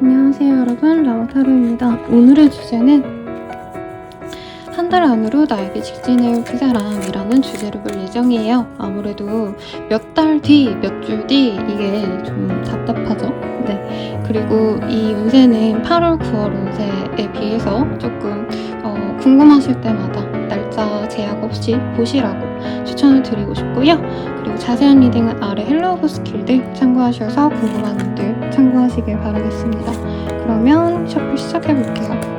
안녕하세요 여러분, 라마타로입니다. 오늘의 주제는 한 달 안으로 나에게 직진해올 그 사람이라는 주제로 볼 예정이에요. 아무래도 몇 달 뒤, 몇 주 뒤 이게 좀 답답하죠? 네. 그리고 이 운세는 8월, 9월 운세에 비해서 조금 궁금하실 때마다 날짜 제약 없이 보시라고 추천을 드리고 싶고요. 그리고 자세한 리딩은 아래 헬로우호스 길들 참고하셔서 궁금한 분들 참고하시길 바라겠습니다. 그러면 셔플 시작해볼게요.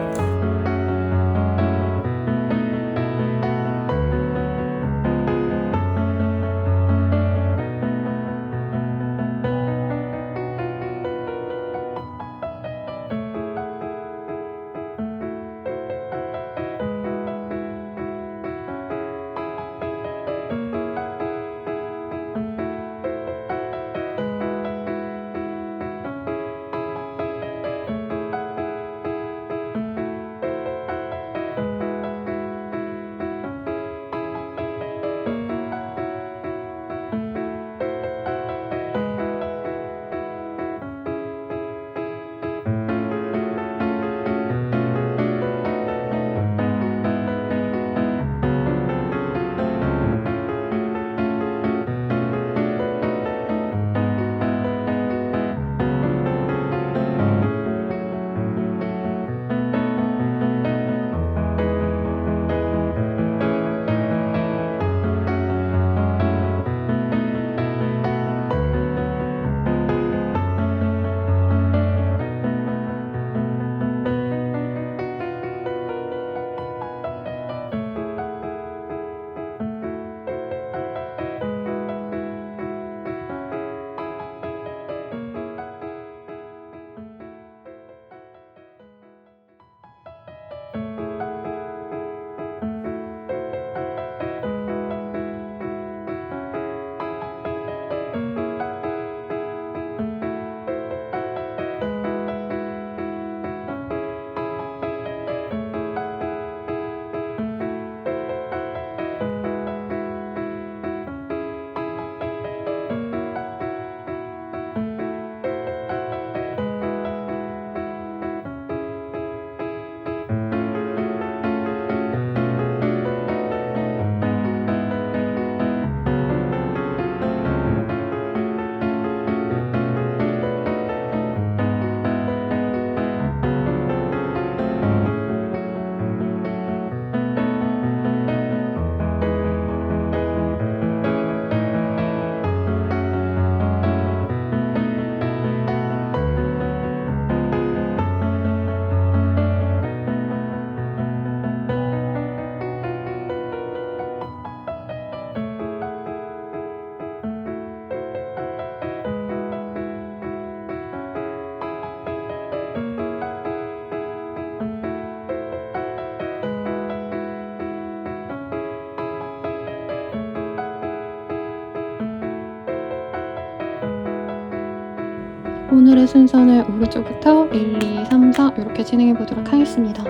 오늘의 순서는 오른쪽부터 1, 2, 3, 4 이렇게 진행해 보도록 하겠습니다.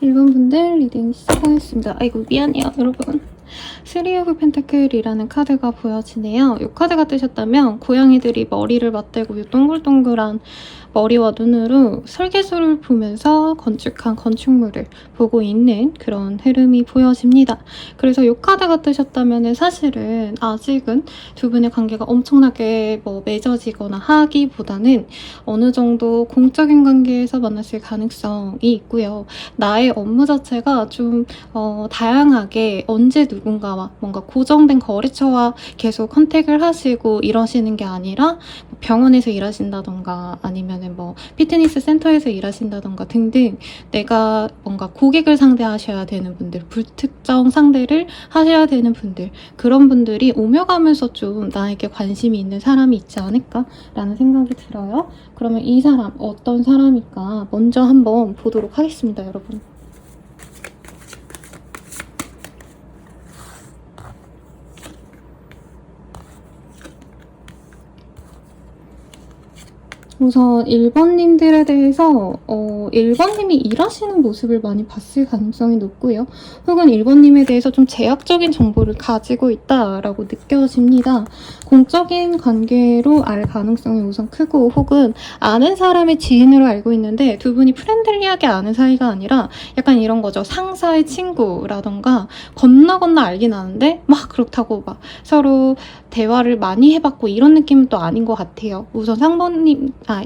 일본 분들 리딩 시작하겠습니다. 아이고 미안해요 여러분. 스리 오브 펜타클이라는 카드가 보여지네요. 이 카드가 뜨셨다면 고양이들이 머리를 맞대고 이 동글동글한 머리와 눈으로 설계도를 보면서 건축한 건축물을 보고 있는 그런 흐름이 보여집니다. 그래서 이 카드가 뜨셨다면 사실은 아직은 두 분의 관계가 엄청나게 맺어지거나 하기보다는 어느 정도 공적인 관계에서 만났을 가능성이 있고요. 나의 업무 자체가 좀 다양하게 언제 누군가와 뭔가 고정된 거래처와 계속 컨택을 하시고 이러시는 게 아니라 병원에서 일하신다던가 아니면은 피트니스 센터에서 일하신다던가 등등 내가 뭔가 고객을 상대하셔야 되는 분들, 불특정 상대를 하셔야 되는 분들, 그런 분들이 오며 가면서 좀 나에게 관심이 있는 사람이 있지 않을까라는 생각이 들어요. 그러면 이 사람 어떤 사람일까 먼저 한번 보도록 하겠습니다, 여러분. 우선 1번님들에 대해서 1번님이 일하시는 모습을 많이 봤을 가능성이 높고요. 혹은 1번님에 대해서 좀 제약적인 정보를 가지고 있다라고 느껴집니다. 공적인 관계로 알 가능성이 우선 크고, 혹은 아는 사람의 지인으로 알고 있는데 두 분이 프렌들리하게 아는 사이가 아니라 약간 이런 거죠. 상사의 친구라던가 건너 알긴 아는데 막 그렇다고 막 서로 대화를 많이 해봤고 이런 느낌은 또 아닌 것 같아요. 우선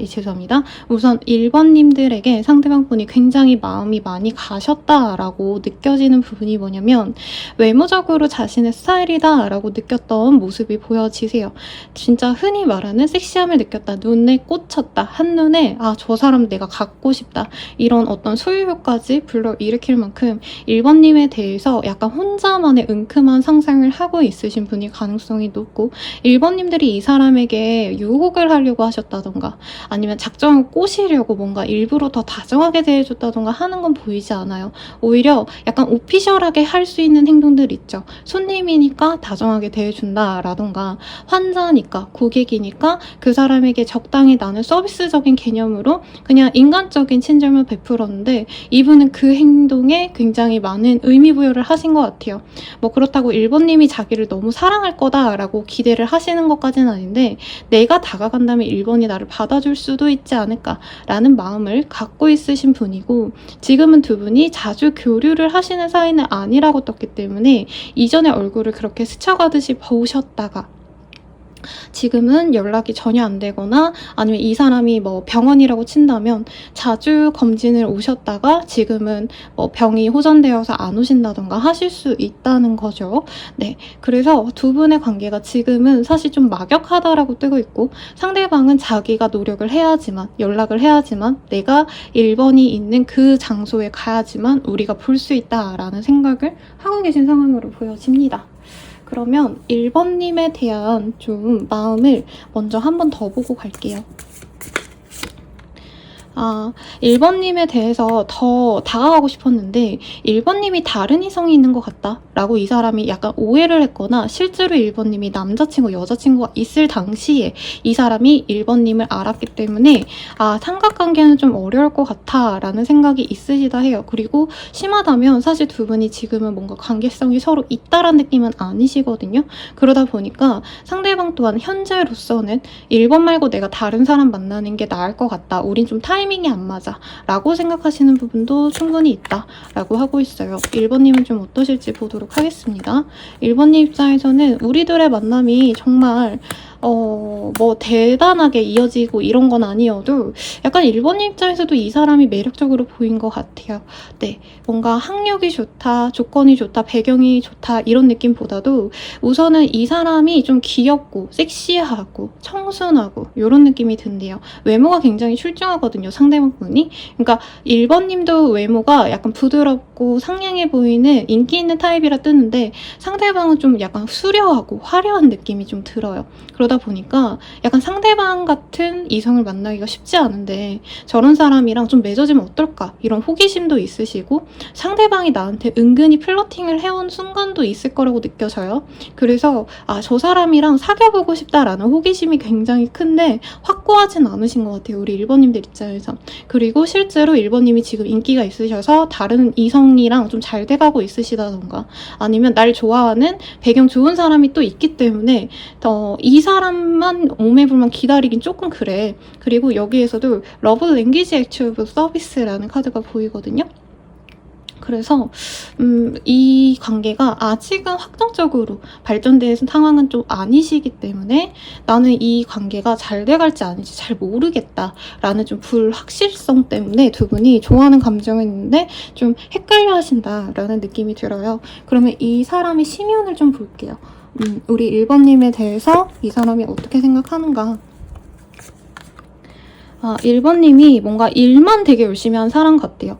죄송합니다. 우선 1번님들에게 상대방 분이 굉장히 마음이 많이 가셨다라고 느껴지는 부분이 뭐냐면, 외모적으로 자신의 스타일이다 라고 느꼈던 모습이 보여지세요. 진짜 흔히 말하는 섹시함을 느꼈다, 눈에 꽂혔다, 한눈에 저 사람 내가 갖고 싶다, 이런 어떤 소유욕까지 불러일으킬 만큼 1번님에 대해서 약간 혼자만의 은큼한 상상을 하고 있으신 분이 가능성이 높고, 1번님들이 이 사람에게 유혹을 하려고 하셨다던가 아니면 작정을 꼬시려고 뭔가 일부러 더 다정하게 대해줬다던가 하는 건 보이지 않아요. 오히려 약간 오피셜하게 할 수 있는 행동들 있죠. 손님이니까 다정하게 대해준다라던가, 환자니까, 고객이니까 그 사람에게 적당히 나는 서비스적인 개념으로 그냥 인간적인 친절만 베풀었는데, 이분은 그 행동에 굉장히 많은 의미 부여를 하신 것 같아요. 뭐 그렇다고 1번님이 자기를 너무 사랑할 거다라고 기대를 하시는 것까지는 아닌데, 내가 다가간다면 1번이 나를 받아줄 수도 있지 않을까라는 마음을 갖고 있으신 분이고, 지금은 두 분이 자주 교류를 하시는 사이는 아니라고 떴기 때문에 이전에 얼굴을 그렇게 스쳐가듯이 보셨다가 지금은 연락이 전혀 안 되거나, 아니면 이 사람이 뭐 병원이라고 친다면 자주 검진을 오셨다가 지금은 뭐 병이 호전되어서 안 오신다던가 하실 수 있다는 거죠. 네, 그래서 두 분의 관계가 지금은 사실 좀 막역하다라고 뜨고 있고, 상대방은 자기가 노력을 해야지만, 연락을 해야지만, 내가 1번이 있는 그 장소에 가야지만 우리가 볼 수 있다라는 생각을 하고 계신 상황으로 보여집니다. 그러면 1번님에 대한 좀 마음을 먼저 한 번 더 보고 갈게요. 1번님에 대해서 더 다가가고 싶었는데 1번님이 다른 이성이 있는 것 같다 라고 이 사람이 약간 오해를 했거나, 실제로 1번님이 남자친구, 여자친구가 있을 당시에 이 사람이 1번님을 알았기 때문에 삼각관계는 좀 어려울 것 같아 라는 생각이 있으시다 해요. 그리고 심하다면 사실 두 분이 지금은 뭔가 관계성이 서로 있다라는 느낌은 아니시거든요. 그러다 보니까 상대방 또한 현재로서는 1번 말고 내가 다른 사람 만나는 게 나을 것 같다, 우린 좀 타이밍이 안 맞아 라고 생각하시는 부분도 충분히 있다 라고 하고 있어요. 1번님은 좀 어떠실지 보도록 하겠습니다. 1번님 입장에서는 우리들의 만남이 정말 뭐 대단하게 이어지고 이런 건 아니어도 약간 1번님 입장에서도 이 사람이 매력적으로 보인 것 같아요. 네, 뭔가 학력이 좋다, 조건이 좋다, 배경이 좋다 이런 느낌보다도 우선은 이 사람이 좀 귀엽고 섹시하고 청순하고 이런 느낌이 든대요. 외모가 굉장히 출중하거든요, 상대방분이. 그러니까 1번님도 외모가 약간 부드럽고 상냥해 보이는 인기 있는 타입이라 뜨는데, 상대방은 좀 약간 수려하고 화려한 느낌이 좀 들어요. 그러다 보니까 약간 상대방 같은 이성을 만나기가 쉽지 않은데 저런 사람이랑 좀 맺어지면 어떨까 이런 호기심도 있으시고, 상대방이 나한테 은근히 플러팅을 해온 순간도 있을 거라고 느껴져요. 그래서 저 사람이랑 사귀어보고 싶다라는 호기심이 굉장히 큰데 확고하진 않으신 것 같아요, 우리 1번님들 입장에서. 그리고 실제로 1번님이 지금 인기가 있으셔서 다른 이성이랑 좀 잘 돼가고 있으시다던가, 아니면 날 좋아하는 배경 좋은 사람이 또 있기 때문에 이 사람만 옹매불만 기다리긴 조금 그래. 그리고 여기에서도 러브 랭귀지 액츄 오브 서비스라는 카드가 보이거든요. 그래서 이 관계가 아직은 확정적으로 발전된 상황은 좀 아니시기 때문에 나는 이 관계가 잘 돼갈지 아닌지 잘 모르겠다라는 좀 불확실성 때문에 두 분이 좋아하는 감정이 있는데 좀 헷갈려 하신다라는 느낌이 들어요. 그러면 이 사람의 심연을 좀 볼게요. 우리 1번님에 대해서 이 사람이 어떻게 생각하는가. 1번님이 뭔가 일만 되게 열심히 한 사람 같아요.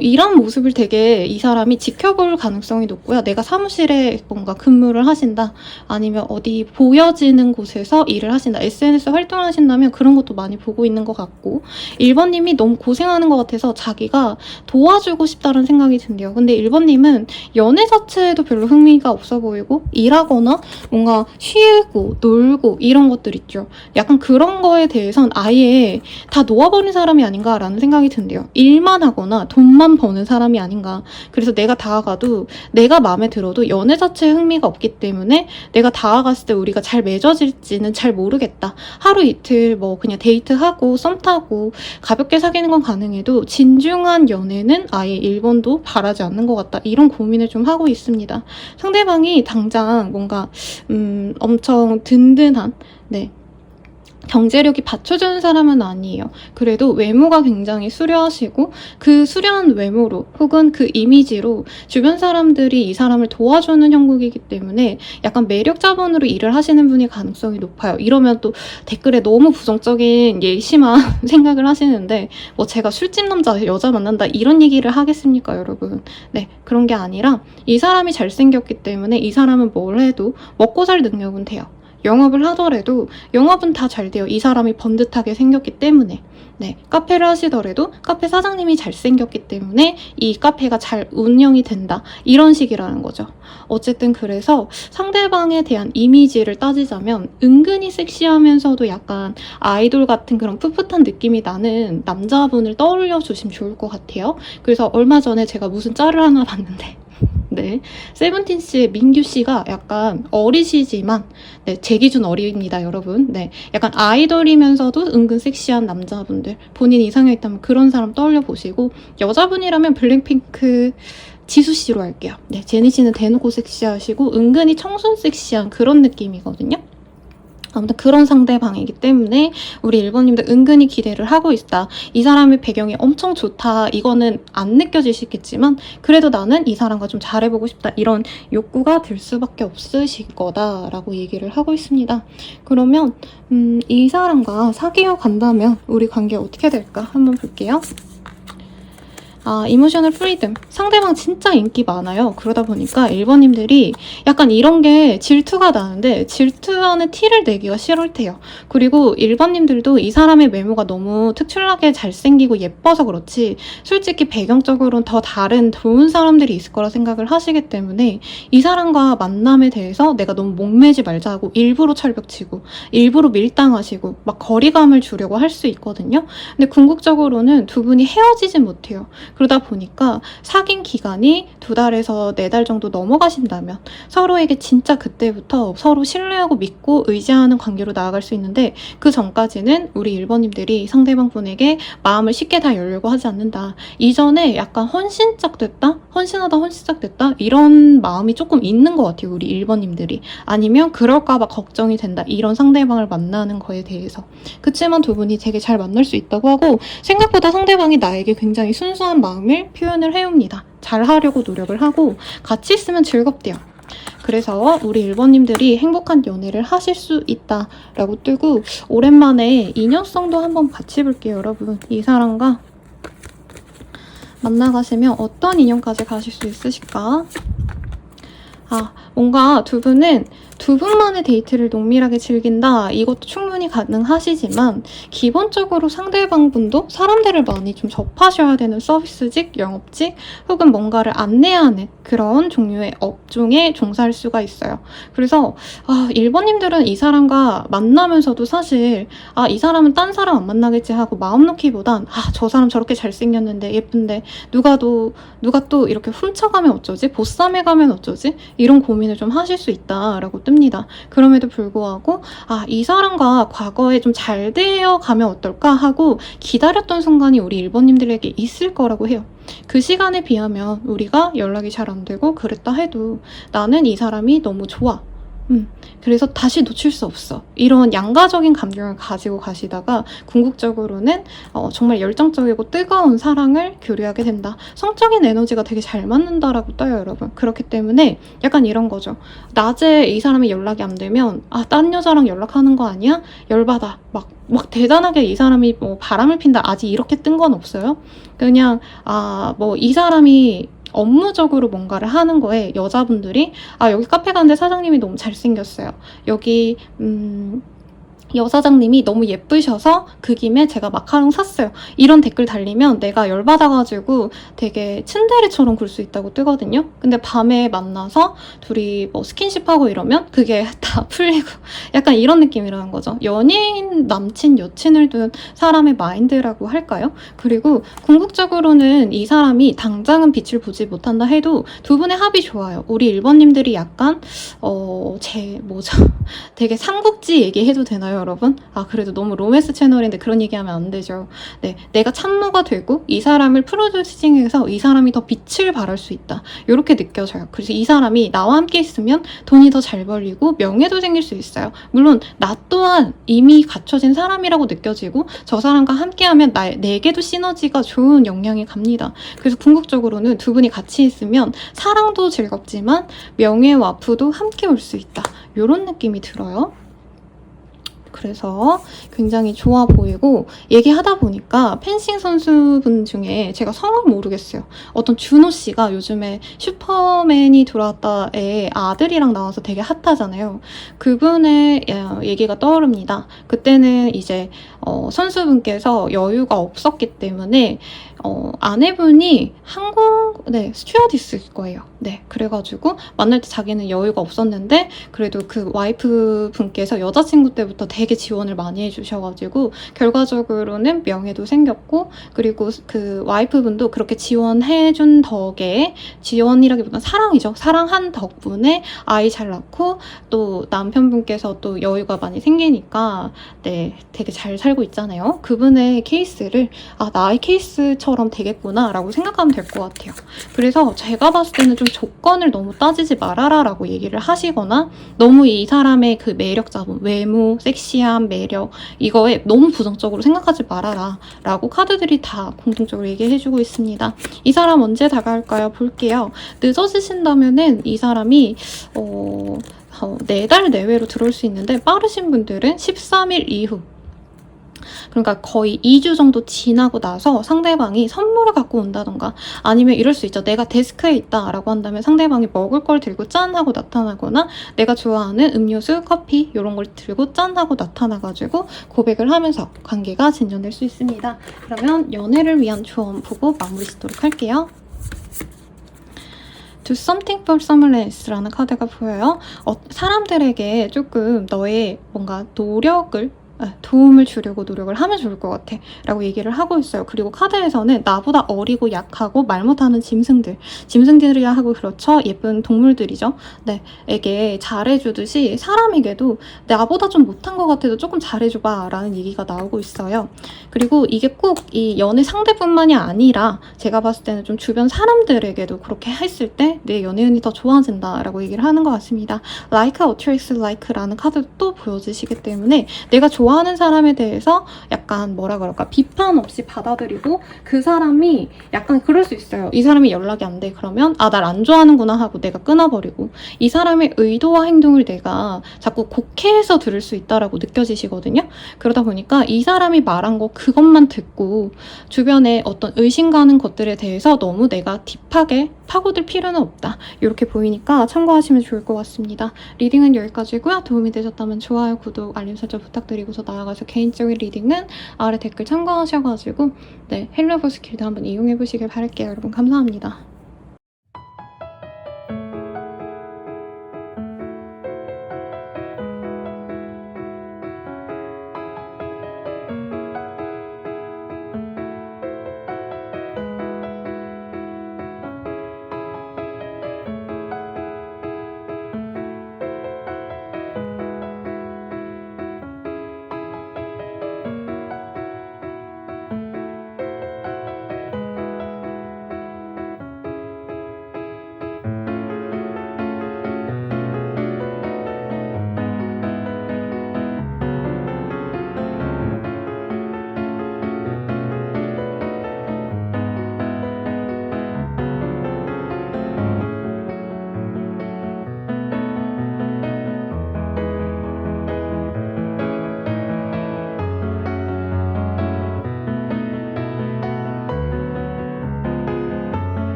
일한 모습을 되게 이 사람이 지켜볼 가능성이 높고요. 내가 사무실에 뭔가 근무를 하신다, 아니면 어디 보여지는 곳에서 일을 하신다, SNS 활동을 하신다면 그런 것도 많이 보고 있는 것 같고, 1번님이 너무 고생하는 것 같아서 자기가 도와주고 싶다는 생각이 든대요. 근데 1번님은 연애 자체에도 별로 흥미가 없어 보이고, 일하거나 뭔가 쉬고 놀고 이런 것들 있죠. 약간 그런 거에 대해선 아예 다 놓아버린 사람이 아닌가라는 생각이 든대요. 일만 하거나 돈만 버는 사람이 아닌가. 그래서 내가 다가가도, 내가 마음에 들어도 연애 자체에 흥미가 없기 때문에 내가 다가갔을 때 우리가 잘 맺어질지는 잘 모르겠다. 하루 이틀 뭐 그냥 데이트하고 썸 타고 가볍게 사귀는 건 가능해도 진중한 연애는 아예 1번도 바라지 않는 것 같다. 이런 고민을 좀 하고 있습니다. 상대방이 당장 뭔가 엄청 든든한, 네, 경제력이 받쳐주는 사람은 아니에요. 그래도 외모가 굉장히 수려하시고, 그 수려한 외모로 혹은 그 이미지로 주변 사람들이 이 사람을 도와주는 형국이기 때문에 약간 매력 자본으로 일을 하시는 분이 가능성이 높아요. 이러면 또 댓글에 너무 부정적인 예심한 생각을 하시는데, 뭐 제가 술집 남자 여자 만난다 이런 얘기를 하겠습니까, 여러분? 네, 그런 게 아니라 이 사람이 잘생겼기 때문에 이 사람은 뭘 해도 먹고 살 능력은 돼요. 영업을 하더라도 영업은 다 잘 돼요. 이 사람이 번듯하게 생겼기 때문에. 네, 카페를 하시더라도 카페 사장님이 잘생겼기 때문에 이 카페가 잘 운영이 된다. 이런 식이라는 거죠. 어쨌든 그래서 상대방에 대한 이미지를 따지자면 은근히 섹시하면서도 약간 아이돌 같은 그런 풋풋한 느낌이 나는 남자분을 떠올려 주시면 좋을 것 같아요. 그래서 얼마 전에 제가 무슨 짤을 하나 봤는데, 네, 세븐틴씨의 민규씨가 약간 어리시지만, 네, 제 기준 어립니다, 여러분. 네, 약간 아이돌이면서도 은근 섹시한 남자분들, 본인 이상형 있다면 그런 사람 떠올려 보시고, 여자분이라면 블랙핑크 지수씨로 할게요. 네, 제니씨는 대놓고 섹시하시고 은근히 청순 섹시한 그런 느낌이거든요. 아무튼 그런 상대방이기 때문에 우리 1번님들 은근히 기대를 하고 있다. 이 사람의 배경이 엄청 좋다. 이거는 안 느껴지시겠지만 그래도 나는 이 사람과 좀 잘해보고 싶다. 이런 욕구가 들 수밖에 없으실 거다라고 얘기를 하고 있습니다. 그러면 이 사람과 사귀어 간다면 우리 관계 어떻게 될까? 한번 볼게요. 이모셔널 프리덤. 상대방 진짜 인기 많아요. 그러다 보니까 1번님들이 약간 이런 게 질투가 나는데 질투하는 티를 내기가 싫을 테요. 그리고 1번님들도 이 사람의 외모가 너무 특출나게 잘생기고 예뻐서 그렇지 솔직히 배경적으로는 더 다른 좋은 사람들이 있을 거라 생각을 하시기 때문에 이 사람과 만남에 대해서 내가 너무 목매지 말자 하고 일부러 철벽치고 일부러 밀당하시고 막 거리감을 주려고 할 수 있거든요. 근데 궁극적으로는 두 분이 헤어지진 못해요. 그러다 보니까 사귄 기간이 2달에서 4달 정도 넘어가신다면 서로에게 진짜 그때부터 서로 신뢰하고 믿고 의지하는 관계로 나아갈 수 있는데, 그 전까지는 우리 1번님들이 상대방분에게 마음을 쉽게 다 열려고 하지 않는다. 이전에 약간 헌신짝 됐다? 헌신하다 됐다? 이런 마음이 조금 있는 것 같아요. 우리 1번님들이. 아니면 그럴까봐 걱정이 된다. 이런 상대방을 만나는 거에 대해서. 그치만 두 분이 되게 잘 만날 수 있다고 하고, 생각보다 상대방이 나에게 굉장히 순수한 마음을 표현을 해옵니다. 잘 하려고 노력을 하고 같이 있으면 즐겁대요. 그래서 우리 1번님들이 행복한 연애를 하실 수 있다라고 뜨고, 오랜만에 인연성도 한번 같이 볼게요, 여러분. 이 사람과 만나가시면 어떤 인연까지 가실 수 있으실까? 뭔가 두 분은 두 분만의 데이트를 농밀하게 즐긴다. 이것도 충분히 가능하시지만 기본적으로 상대방분도 사람들을 많이 좀 접하셔야 되는 서비스직, 영업직 혹은 뭔가를 안내하는 그런 종류의 업종에 종사할 수가 있어요. 그래서 1번님들은 이 사람과 만나면서도 사실 이 사람은 딴 사람 안 만나겠지 하고 마음 놓기보단 저 사람 저렇게 잘생겼는데 예쁜데 누가 또 이렇게 훔쳐가면 어쩌지? 보쌈해 가면 어쩌지? 이런 고민을 좀 하실 수 있다라고 뜹니다. 그럼에도 불구하고 이 사람과 과거에 좀 잘 되어 가면 어떨까 하고 기다렸던 순간이 우리 1번님들에게 있을 거라고 해요. 그 시간에 비하면 우리가 연락이 잘 안 되고 그랬다 해도 나는 이 사람이 너무 좋아. 그래서 다시 놓칠 수 없어. 이런 양가적인 감정을 가지고 가시다가 궁극적으로는 정말 열정적이고 뜨거운 사랑을 교류하게 된다. 성적인 에너지가 되게 잘 맞는다라고 떠요, 여러분. 그렇기 때문에 약간 이런 거죠. 낮에 이 사람이 연락이 안 되면 딴 여자랑 연락하는 거 아니야? 열받아. 막 대단하게 이 사람이 뭐 바람을 핀다. 아직 이렇게 뜬 건 없어요. 그냥 뭐 이 사람이 업무적으로 뭔가를 하는 거에 여자분들이 여기 카페 가는데 사장님이 너무 잘생겼어요. 여기 여사장님이 너무 예쁘셔서 그 김에 제가 마카롱 샀어요. 이런 댓글 달리면 내가 열받아가지고 되게 츤데레처럼 굴 수 있다고 뜨거든요. 근데 밤에 만나서 둘이 뭐 스킨십하고 이러면 그게 다 풀리고 약간 이런 느낌이라는 거죠. 연예인, 남친, 여친을 둔 사람의 마인드라고 할까요? 그리고 궁극적으로는 이 사람이 당장은 빛을 보지 못한다 해도 두 분의 합이 좋아요. 우리 1번님들이 약간 되게 삼국지 얘기해도 되나요, 여러분? 그래도 너무 로맨스 채널인데 그런 얘기하면 안 되죠. 네, 내가 참모가 되고 이 사람을 프로듀싱해서 이 사람이 더 빛을 발할 수 있다. 이렇게 느껴져요. 그래서 이 사람이 나와 함께 있으면 돈이 더 잘 벌리고 명예도 생길 수 있어요. 물론 나 또한 이미 갖춰진 사람이라고 느껴지고 저 사람과 함께하면 내게도 시너지가 좋은 영향이 갑니다. 그래서 궁극적으로는 두 분이 같이 있으면 사랑도 즐겁지만 명예와 부도 함께 올 수 있다. 이런 느낌이 들어요. 그래서 굉장히 좋아 보이고 얘기하다 보니까 펜싱 선수분 중에 제가 성을 모르겠어요. 어떤 준호 씨가 요즘에 슈퍼맨이 들어왔다에 아들이랑 나와서 되게 핫하잖아요. 그분의 얘기가 떠오릅니다. 그때는 이제 선수분께서 여유가 없었기 때문에 아내분이 스튜어디스일 거예요. 네, 그래가지고 만날 때 자기는 여유가 없었는데 그래도 그 와이프 분께서 여자친구 때부터 되게 지원을 많이 해주셔가지고 결과적으로는 명예도 생겼고 그리고 그 와이프 분도 그렇게 지원해준 덕에 지원이라기보다는 사랑이죠. 사랑한 덕분에 아이 잘 낳고 또 남편분께서 또 여유가 많이 생기니까 네, 되게 잘 살고 있잖아요. 그분의 케이스를 나의 케이스처럼 되겠구나 라고 생각하면 될 것 같아요. 그래서 제가 봤을 때는 좀 조건을 너무 따지지 말아라 라고 얘기를 하시거나 너무 이 사람의 그 매력 자본, 외모, 섹시함, 매력 이거에 너무 부정적으로 생각하지 말아라 라고 카드들이 다 공통적으로 얘기해주고 있습니다. 이 사람 언제 다가올까요? 볼게요. 늦어지신다면은 이 사람이 4달 내외로 들어올 수 있는데 빠르신 분들은 13일 이후 그러니까 거의 2주 정도 지나고 나서 상대방이 선물을 갖고 온다던가 아니면 이럴 수 있죠. 내가 데스크에 있다 라고 한다면 상대방이 먹을 걸 들고 짠 하고 나타나거나 내가 좋아하는 음료수, 커피 이런 걸 들고 짠 하고 나타나가지고 고백을 하면서 관계가 진전될 수 있습니다. 그러면 연애를 위한 조언 보고 마무리 짓도록 할게요. Do something for someone else라는 카드가 보여요. 사람들에게 조금 너의 뭔가 노력을 도움을 주려고 노력을 하면 좋을 것 같아 라고 얘기를 하고 있어요. 그리고 카드에서는 나보다 어리고 약하고 말 못하는 짐승들이라 하고 그렇죠. 예쁜 동물들이죠. 네, 에게 잘해주듯이 사람에게도 나보다 좀 못한 것 같아도 조금 잘해줘봐 라는 얘기가 나오고 있어요. 그리고 이게 꼭 이 연애 상대뿐만이 아니라 제가 봤을 때는 좀 주변 사람들에게도 그렇게 했을 때 내 연애운이 더 좋아진다 라고 얘기를 하는 것 같습니다. Like attracts like라는 카드도 또 보여주시기 때문에 내가 좋아하는 사람에 대해서 약간 비판 없이 받아들이고 그 사람이 약간 그럴 수 있어요. 이 사람이 연락이 안 돼. 그러면 날 안 좋아하는구나 하고 내가 끊어버리고 이 사람의 의도와 행동을 내가 자꾸 곡해해서 들을 수 있다라고 느껴지시거든요. 그러다 보니까 이 사람이 말한 거 그것만 듣고 주변에 어떤 의심 가는 것들에 대해서 너무 내가 딥하게 파고들 필요는 없다. 이렇게 보이니까 참고하시면 좋을 것 같습니다. 리딩은 여기까지고요. 도움이 되셨다면 좋아요, 구독, 알림 설정 부탁드리고서 나아가서 개인적인 리딩은 아래 댓글 참고하셔가지고 헬로보스 길드 한번 이용해보시길 바랄게요. 여러분 감사합니다.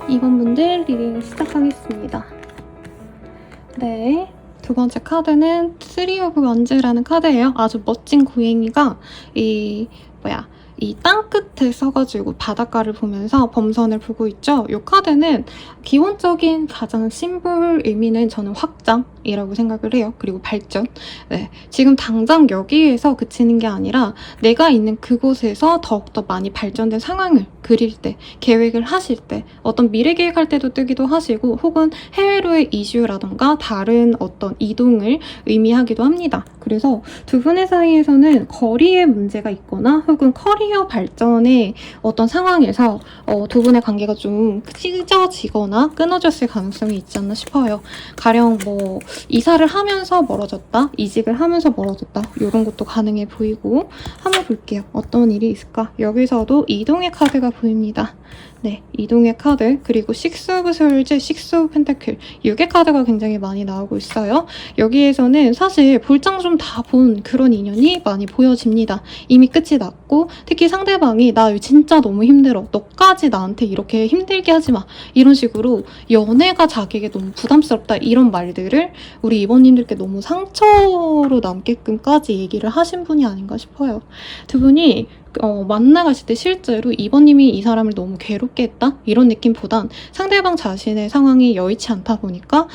2번 분들 리딩 시작하겠습니다. 네. 두 번째 카드는 Three of Wands라는 카드예요. 아주 멋진 고양이가 이 땅 끝에 서가지고 바닷가를 보면서 범선을 보고 있죠. 이 카드는 기본적인 가장 심볼 의미는 저는 확장이라고 생각을 해요. 그리고 발전. 네, 지금 당장 여기에서 그치는 게 아니라 내가 있는 그곳에서 더욱더 많이 발전된 상황을 그릴 때, 계획을 하실 때, 어떤 미래 계획할 때도 뜨기도 하시고 혹은 해외로의 이슈라던가 다른 어떤 이동을 의미하기도 합니다. 그래서 두 분의 사이에서는 거리에 문제가 있거나 혹은 커리어 발전의 어떤 상황에서 두 분의 관계가 좀 찢어지거나 끊어졌을 가능성이 있지 않나 싶어요. 가령 뭐 이사를 하면서 멀어졌다, 이직을 하면서 멀어졌다 이런 것도 가능해 보이고 한번 볼게요. 어떤 일이 있을까? 여기서도 이동의 카드가 보입니다. 네, 이동의 카드, 그리고 식스 오브 스월즈, 식스 오브 펜타클 6의 카드가 굉장히 많이 나오고 있어요. 여기에서는 사실 볼장 좀 다 본 그런 인연이 많이 보여집니다. 이미 끝이 났고 특히 상대방이 나 진짜 너무 힘들어, 너까지 나한테 이렇게 힘들게 하지 마, 이런 식으로 연애가 자기에게 너무 부담스럽다 이런 말들을 우리 이번님들께 너무 상처로 남게끔까지 얘기를 하신 분이 아닌가 싶어요. 두 분이 만나가실 때 실제로 이번님이 이 사람을 너무 괴롭게 했다? 이런 느낌보단 상대방 자신의 상황이 여의치 않다 보니까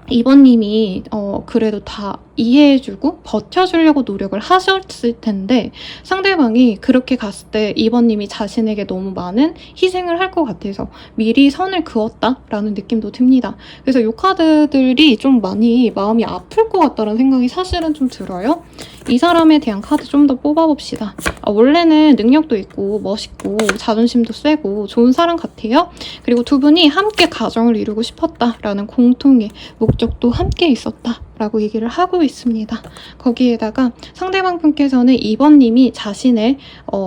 이번님이 그래도 다 이해해주고 버텨주려고 노력을 하셨을 텐데 상대방이 그렇게 갔을 때 이번님이 자신에게 너무 많은 희생을 할 것 같아서 미리 선을 그었다라는 느낌도 듭니다. 그래서 이 카드들이 좀 많이 마음이 아플 것 같다는 생각이 사실은 좀 들어요. 이 사람에 대한 카드 좀 더 뽑아봅시다. 원래는 능력도 있고 멋있고 자존심도 세고 좋은 사람 같아요. 그리고 두 분이 함께 가정을 이루고 싶었다라는 공통의 목적도 함께 있었다 라고 얘기를 하고 있습니다. 거기에다가 상대방 분께서는 이번님이 자신의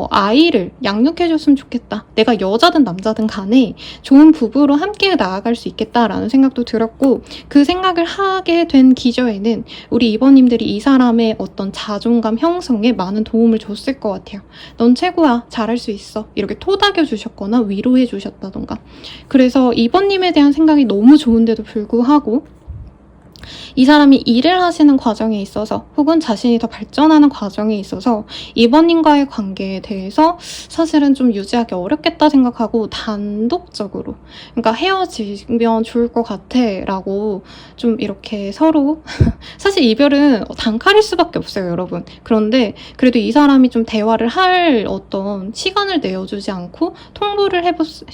아이를 양육해줬으면 좋겠다. 내가 여자든 남자든 간에 좋은 부부로 함께 나아갈 수 있겠다라는 생각도 들었고 그 생각을 하게 된 기저에는 우리 이번님들이 이 사람의 어떤 자존감 형성에 많은 도움을 줬을 것 같아요. 넌 최고야. 잘할 수 있어. 이렇게 토닥여 주셨거나 위로해 주셨다던가. 그래서 이번님에 대한 생각이 너무 좋은데도 불구하고 이 사람이 일을 하시는 과정에 있어서 혹은 자신이 더 발전하는 과정에 있어서 이번님과의 관계에 대해서 사실은 좀 유지하기 어렵겠다 생각하고 단독적으로 그러니까 헤어지면 좋을 것 같아 라고 좀 이렇게 서로 사실 이별은 단칼일 수밖에 없어요 여러분. 그런데 그래도 이 사람이 좀 대화를 할 어떤 시간을 내어주지 않고 통보를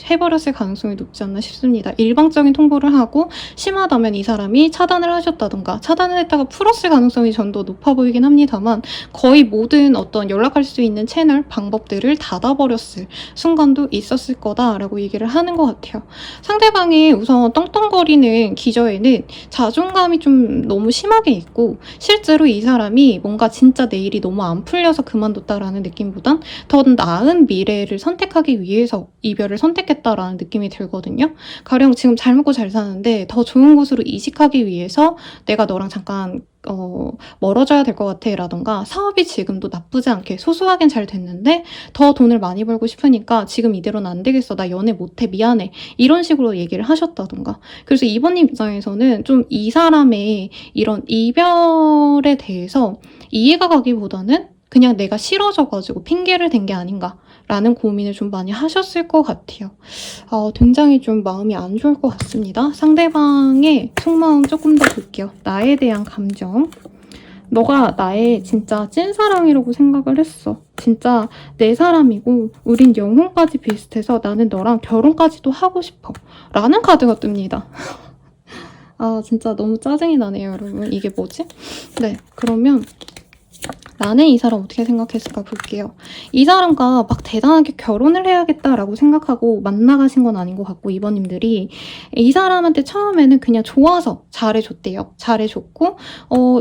해버렸을 가능성이 높지 않나 싶습니다. 일방적인 통보를 하고 심하다면 이 사람이 차단을 하셨다던가 차단을 했다가 풀었을 가능성이 전 더 높아 보이긴 합니다만 거의 모든 어떤 연락할 수 있는 채널 방법들을 닫아버렸을 순간도 있었을 거다라고 얘기를 하는 것 같아요. 상대방이 우선 떵떵거리는 기저에는 자존감이 좀 너무 심하게 있고 실제로 이 사람이 뭔가 진짜 내 일이 너무 안 풀려서 그만뒀다라는 느낌보단 더 나은 미래를 선택하기 위해서 이별을 선택했다라는 느낌이 들거든요. 가령 지금 잘 먹고 잘 사는데 더 좋은 곳으로 이직하기 위해서 내가 너랑 잠깐 멀어져야 될 것 같아 라던가 사업이 지금도 나쁘지 않게 소소하긴 잘 됐는데 더 돈을 많이 벌고 싶으니까 지금 이대로는 안 되겠어. 나 연애 못해. 미안해. 이런 식으로 얘기를 하셨다던가. 그래서 이번님 입장에서는 좀 이 사람의 이런 이별에 대해서 이해가 가기보다는 그냥 내가 싫어져가지고 핑계를 댄 게 아닌가 라는 고민을 좀 많이 하셨을 것 같아요. 굉장히 좀 마음이 안 좋을 것 같습니다. 상대방의 속마음 조금 더 볼게요. 나에 대한 감정. 너가 나의 진짜 찐사랑이라고 생각을 했어. 진짜 내 사람이고 우린 영혼까지 비슷해서 나는 너랑 결혼까지도 하고 싶어. 라는 카드가 뜹니다. 진짜 너무 짜증이 나네요, 여러분. 이게 뭐지? 네, 그러면 나는 이 사람 어떻게 생각했을까 볼게요. 이 사람과 막 대단하게 결혼을 해야겠다라고 생각하고 만나가신 건 아닌 것 같고 이번님들이 이 사람한테 처음에는 그냥 좋아서 잘해줬대요. 잘해줬고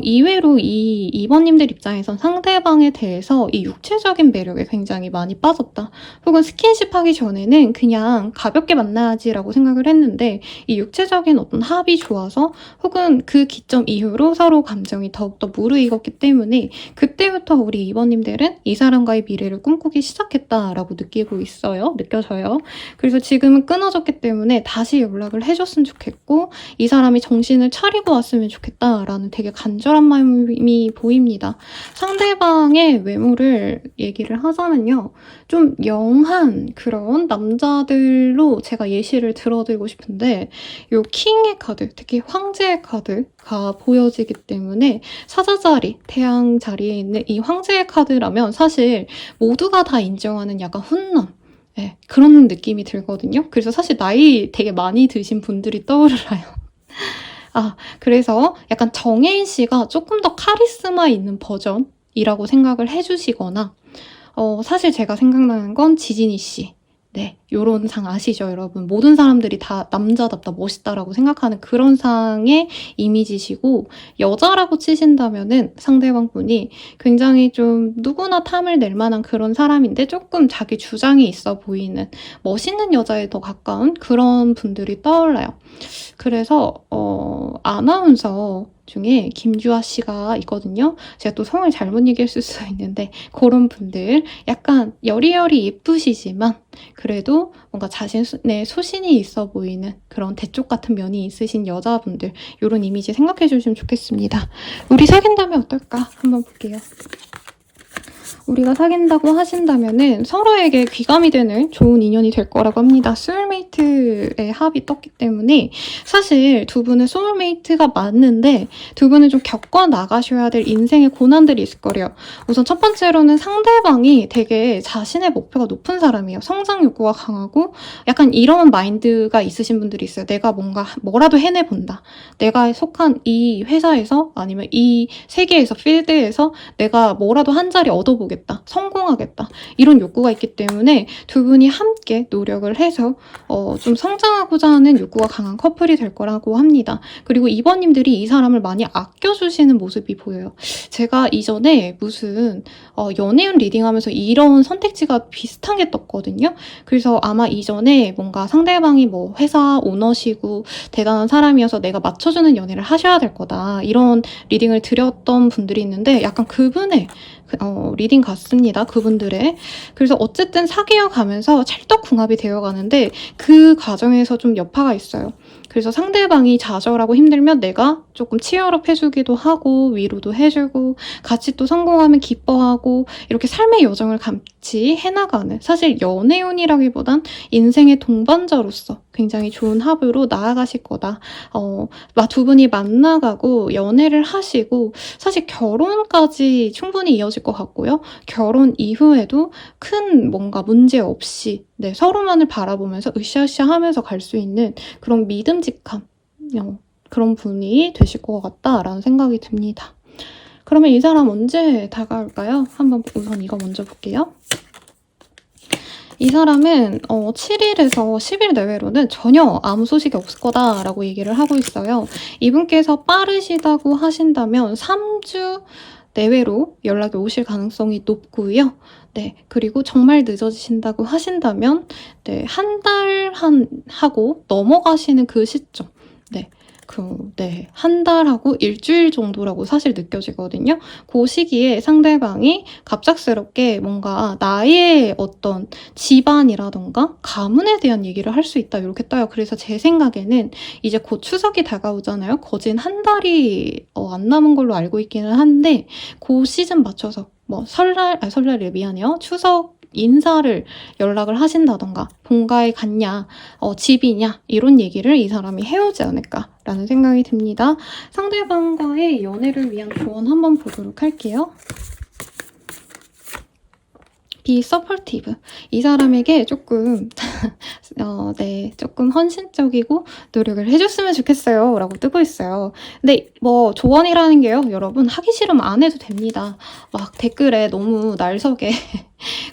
이외로 이번님들 입장에선 상대방에 대해서 이 육체적인 매력에 굉장히 많이 빠졌다. 혹은 스킨십 하기 전에는 그냥 가볍게 만나야지라고 생각을 했는데 이 육체적인 어떤 합이 좋아서 혹은 그 기점 이후로 서로 감정이 더욱더 무르익었기 때문에 그때부터 우리 2번님들은 이 사람과의 미래를 꿈꾸기 시작했다라고 느껴져요. 그래서 지금은 끊어졌기 때문에 다시 연락을 해줬으면 좋겠고 이 사람이 정신을 차리고 왔으면 좋겠다라는 되게 간절한 마음이 보입니다. 상대방의 외모를 얘기를 하자면요. 좀 영한 그런 남자들로 제가 예시를 들어드리고 싶은데 요 킹의 카드, 특히 황제의 카드가 보여지기 때문에 사자자리, 태양 자리에 있는 이 황제의 카드라면 사실 모두가 다 인정하는 약간 훈남, 네, 그런 느낌이 들거든요. 그래서 사실 나이 되게 많이 드신 분들이 떠오르나요. 그래서 약간 정혜인 씨가 조금 더 카리스마 있는 버전이라고 생각을 해주시거나 사실 제가 생각나는 건 지진이 씨. 네, 요런 상 아시죠, 여러분? 모든 사람들이 다 남자답다, 멋있다라고 생각하는 그런 상의 이미지시고 여자라고 치신다면은 상대방 분이 굉장히 좀 누구나 탐을 낼 만한 그런 사람인데 조금 자기 주장이 있어 보이는 멋있는 여자에 더 가까운 그런 분들이 떠올라요. 그래서 아나운서 중에 김주아 씨가 있거든요. 제가 또 성을 잘못 얘기했을 수 있는데 그런 분들 약간 여리여리 예쁘시지만 그래도 뭔가 자신의 소신이 있어 보이는 그런 대쪽 같은 면이 있으신 여자분들 이런 이미지 생각해 주시면 좋겠습니다. 우리 사귄다면 어떨까? 한번 볼게요. 우리가 사귄다고 하신다면은 서로에게 귀감이 되는 좋은 인연이 될 거라고 합니다. 소울메이트의 합이 떴기 때문에 사실 두 분은 소울메이트가 맞는데 두 분은 좀 겪어 나가셔야 될 인생의 고난들이 있을 거래요. 우선 첫 번째로는 상대방이 되게 자신의 목표가 높은 사람이에요. 성장 욕구가 강하고 약간 이런 마인드가 있으신 분들이 있어요. 내가 뭐라도 해내본다. 내가 속한 이 회사에서 아니면 이 세계에서 필드에서 내가 뭐라도 한 자리 얻어보겠다. 성공하겠다. 이런 욕구가 있기 때문에 두 분이 함께 노력을 해서 좀 성장하고자 하는 욕구가 강한 커플이 될 거라고 합니다. 그리고 2번님들이 이 사람을 많이 아껴주시는 모습이 보여요. 제가 이전에 무슨 연애운 리딩하면서 이런 선택지가 비슷한 게 떴거든요. 그래서 아마 이전에 뭔가 상대방이 뭐 회사 오너시고 대단한 사람이어서 내가 맞춰주는 연애를 하셔야 될 거다. 이런 리딩을 드렸던 분들이 있는데 약간 그분의 리딩 같습니다. 그분들의. 그래서 어쨌든 사귀어 가면서 찰떡궁합이 되어 가는데 그 과정에서 좀 여파가 있어요. 그래서 상대방이 좌절하고 힘들면 내가 조금 치열업 해주기도 하고 위로도 해주고 같이 또 성공하면 기뻐하고 이렇게 삶의 여정을 같이 해나가는 사실 연애운이라기보단 인생의 동반자로서 굉장히 좋은 합으로 나아가실 거다. 두 분이 만나가고 연애를 하시고 사실 결혼까지 충분히 이어질 것 같고요. 결혼 이후에도 큰 뭔가 문제 없이 서로만을 바라보면서 으쌰으쌰하면서 갈 수 있는 그런 믿음직한 그런 분이 되실 것 같다라는 생각이 듭니다. 그러면 이 사람 언제 다가올까요? 한번 우선 이거 먼저 볼게요. 이 사람은 7일에서 10일 내외로는 전혀 아무 소식이 없을 거다라고 얘기를 하고 있어요. 이분께서 빠르시다고 하신다면 3주 내외로 연락이 오실 가능성이 높고요. 네, 그리고 정말 늦어지신다고 하신다면 한 달 하고 넘어가시는 그 시점. 한 달하고 일주일 정도라고 사실 느껴지거든요. 그 시기에 상대방이 갑작스럽게 뭔가 나의 어떤 집안이라던가 가문에 대한 얘기를 할 수 있다 이렇게 떠요. 그래서 제 생각에는 이제 곧 추석이 다가오잖아요. 거진 한 달이 안 남은 걸로 알고 있기는 한데 그 시즌 맞춰서 설날에 미안해요. 추석 인사를 연락을 하신다던가 본가에 갔냐, 집이냐 이런 얘기를 이 사람이 해오지 않을까라는 생각이 듭니다. 상대방과의 연애를 위한 조언 한번 보도록 할게요. Be supportive. 이 사람에게 조금 조금 헌신적이고 노력을 해줬으면 좋겠어요 라고 뜨고 있어요. 근데 조언이라는 게요, 여러분 하기 싫으면 안 해도 됩니다. 막 댓글에 너무 날석에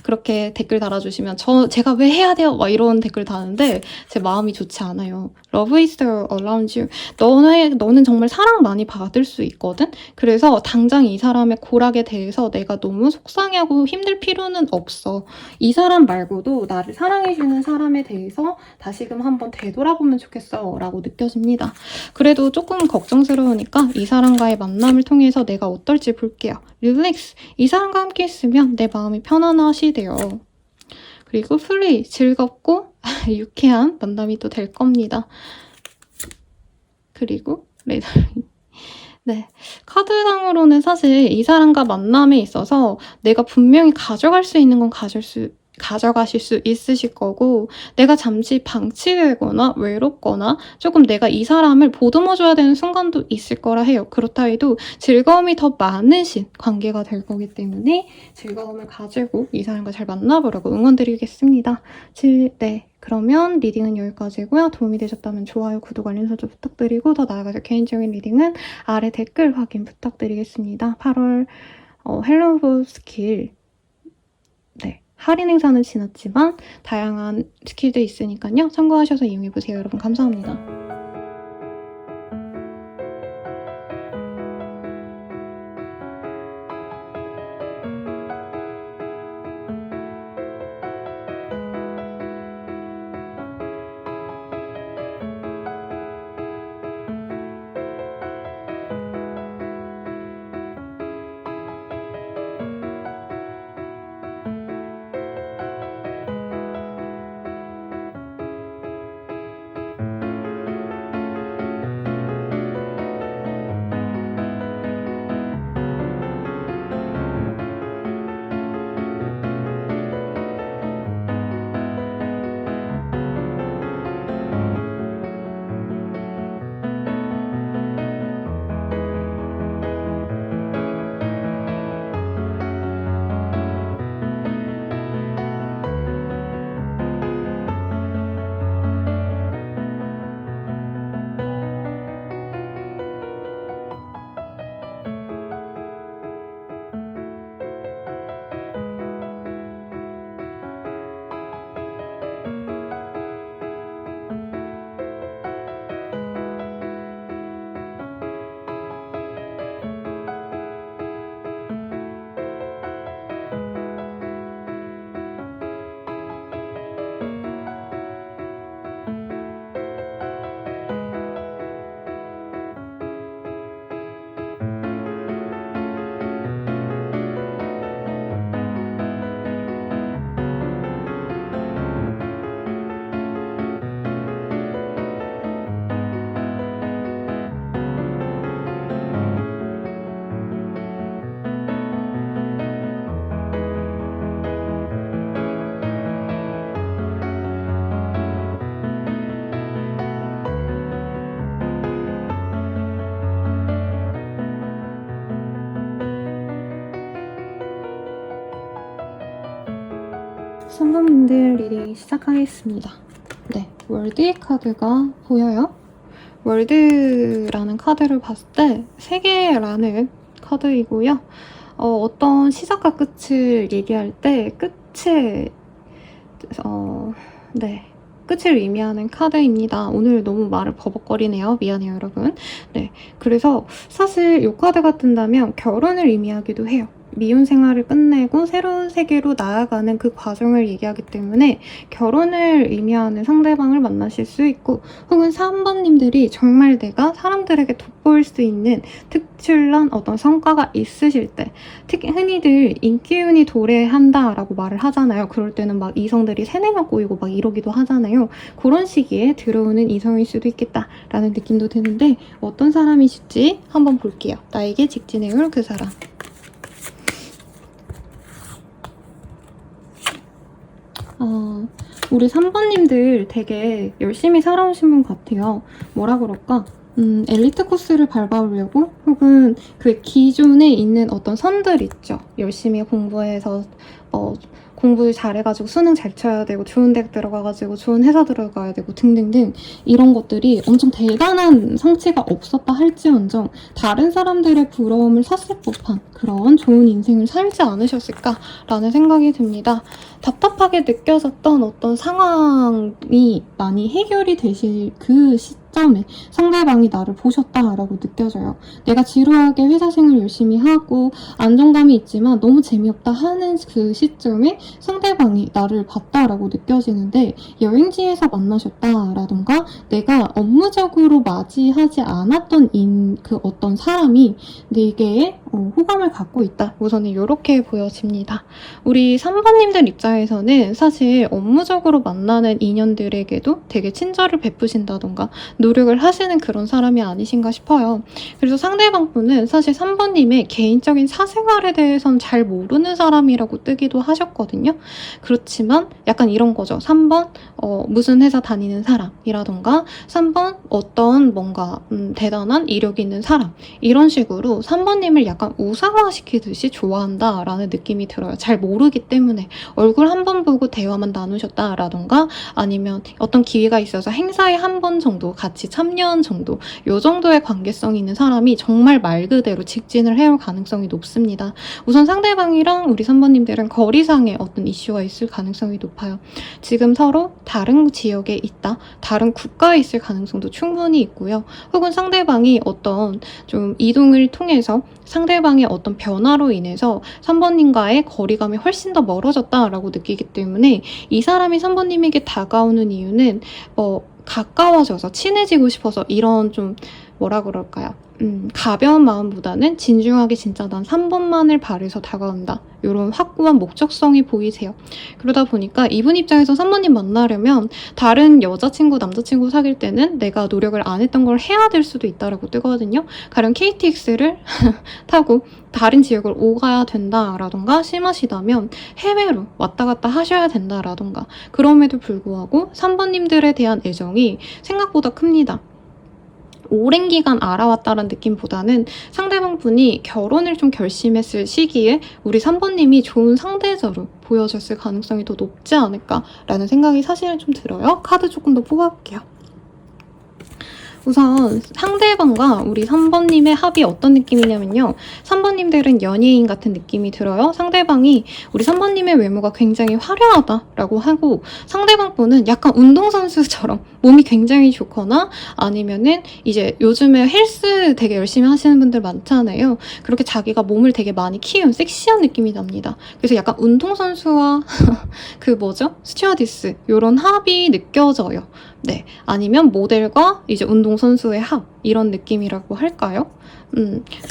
그렇게 댓글 달아주시면 제가 왜 해야 돼요? 막 이런 댓글 다는데 제 마음이 좋지 않아요. Love is around you. 너는 정말 사랑 많이 받을 수 있거든? 그래서 당장 이 사람의 고락에 대해서 내가 너무 속상해하고 힘들 필요는 없어. 이 사람 말고도 나를 사랑해주는 사람에 대해서 다시금 한번 되돌아보면 좋겠어 라고 느껴집니다. 그래도 조금 걱정스러우니까 이 사람과의 만남을 통해서 내가 어떨지 볼게요. 릴렉스. 이 사람과 함께 있으면 내 마음이 편안하시대요. 그리고 플리. 즐겁고 유쾌한 만남이 또 될 겁니다. 그리고 레드. 네, 카드상으로는 사실 이 사람과 만남에 있어서 내가 분명히 가져갈 수 있는 건 가져가실 수 있으실 거고, 내가 잠시 방치되거나 외롭거나 조금 내가 이 사람을 보듬어줘야 되는 순간도 있을 거라 해요. 그렇다 해도 즐거움이 더 많으신 관계가 될 거기 때문에 즐거움을 가지고 이 사람과 잘 만나보라고 응원드리겠습니다. 네, 그러면 리딩은 여기까지고요. 도움이 되셨다면 좋아요, 구독, 알림 설정 부탁드리고, 더 나아가서 개인적인 리딩은 아래 댓글 확인 부탁드리겠습니다. 8월 헬로우 스킬, 네, 할인 행사는 지났지만 다양한 스킬도 있으니까요. 참고하셔서 이용해보세요. 여러분 감사합니다. 선생님들 리딩 시작하겠습니다. 네, 월드의 카드가 보여요? 월드라는 카드를 봤을 때 3개라는 카드이고요. 어떤 시작과 끝을 얘기할 때 끝을 의미하는 카드입니다. 오늘 너무 말을 버벅거리네요. 미안해요, 여러분. 네, 그래서 사실 이 카드가 뜬다면 결혼을 의미하기도 해요. 미혼 생활을 끝내고 새로운 세계로 나아가는 그 과정을 얘기하기 때문에 결혼을 의미하는 상대방을 만나실 수 있고, 혹은 3번님들이 정말 내가 사람들에게 돋보일 수 있는 특출난 어떤 성과가 있으실 때, 특히 흔히들 인기운이 도래한다라고 말을 하잖아요. 그럴 때는 막 이성들이 3-4명 꼬이고 막 이러기도 하잖아요. 그런 시기에 들어오는 이성일 수도 있겠다라는 느낌도 드는데, 어떤 사람이실지 한번 볼게요. 나에게 직진해올 그 사람. 우리 3번님들 되게 열심히 살아오신 분 같아요. 뭐라 그럴까? 엘리트 코스를 밟아오려고 혹은 그 기존에 있는 어떤 선들 있죠. 열심히 공부해서 공부 잘해가지고 수능 잘 쳐야 되고 좋은 대학 들어가가지고 좋은 회사 들어가야 되고 등등등 이런 것들이 엄청 대단한 성취가 없었다 할지언정 다른 사람들의 부러움을 샀을 법한 그런 좋은 인생을 살지 않으셨을까라는 생각이 듭니다. 답답하게 느껴졌던 어떤 상황이 많이 해결이 되실 그 시점에 상대방이 나를 보셨다라고 느껴져요. 내가 지루하게 회사 생활 열심히 하고 안정감이 있지만 너무 재미없다 하는 그 시점에 상대방이 나를 봤다라고 느껴지는데 여행지에서 만나셨다라던가 내가 업무적으로 맞이하지 않았던 그 어떤 사람이 내게 호감을 갖고 있다. 우선은 이렇게 보여집니다. 우리 3번님들 입장에서는 사실 업무적으로 만나는 인연들에게도 되게 친절을 베푸신다던가 노력을 하시는 그런 사람이 아니신가 싶어요. 그래서 상대방 분은 사실 3번님의 개인적인 사생활에 대해서는 잘 모르는 사람이라고 뜨기도 하셨거든요. 그렇지만 약간 이런 거죠. 3번 무슨 회사 다니는 사람이라던가 3번 어떤 뭔가 대단한 이력이 있는 사람 이런 식으로 3번님을 약간 우상화시키듯이 좋아한다라는 느낌이 들어요. 잘 모르기 때문에 얼굴 한 번 보고 대화만 나누셨다라던가 아니면 어떤 기회가 있어서 행사에 한 번 정도 같이 참여한 정도 요 정도의 관계성이 있는 사람이 정말 말 그대로 직진을 해올 가능성이 높습니다. 우선 상대방이랑 우리 3번님들은 거리상의 어떤 이슈가 있을 가능성이 높아요. 지금 서로 다른 지역에 있다, 다른 국가에 있을 가능성도 충분히 있고요. 혹은 상대방이 어떤 좀 이동을 통해서 상대방의 어떤 변화로 인해서 3번님과의 거리감이 훨씬 더 멀어졌다라고 느끼기 때문에 이 사람이 3번님에게 다가오는 이유는 가까워져서 친해지고 싶어서 이런 좀 뭐라 그럴까요? 가벼운 마음보다는 진중하게 진짜 난 3번만을 바래서 다가온다. 이런 확고한 목적성이 보이세요. 그러다 보니까 이분 입장에서 3번님 만나려면 다른 여자친구, 남자친구 사귈 때는 내가 노력을 안 했던 걸 해야 될 수도 있다라고 뜨거든요. 가령 KTX를 타고 다른 지역을 오가야 된다라던가 심하시다면 해외로 왔다 갔다 하셔야 된다라던가 그럼에도 불구하고 3번님들에 대한 애정이 생각보다 큽니다. 오랜 기간 알아왔다는 느낌보다는 상대방 분이 결혼을 좀 결심했을 시기에 우리 3번님이 좋은 상대자로 보여졌을 가능성이 더 높지 않을까라는 생각이 사실은 좀 들어요. 카드 조금 더 뽑아볼게요. 우선 상대방과 우리 3번님의 합이 어떤 느낌이냐면요. 3번님들은 연예인 같은 느낌이 들어요. 상대방이 우리 3번님의 외모가 굉장히 화려하다라고 하고 상대방 분은 약간 운동선수처럼 몸이 굉장히 좋거나 아니면은 이제 요즘에 헬스 되게 열심히 하시는 분들 많잖아요. 그렇게 자기가 몸을 되게 많이 키운 섹시한 느낌이 납니다. 그래서 약간 운동선수와 그 뭐죠? 스튜어디스 이런 합이 느껴져요. 네, 아니면 모델과 이제 운동선수의 합 이런 느낌이라고 할까요?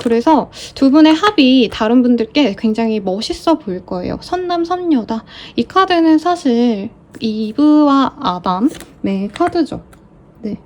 그래서 두 분의 합이 다른 분들께 굉장히 멋있어 보일 거예요. 선남 선녀다. 이 카드는 사실 이브와 아담의 카드죠. 네.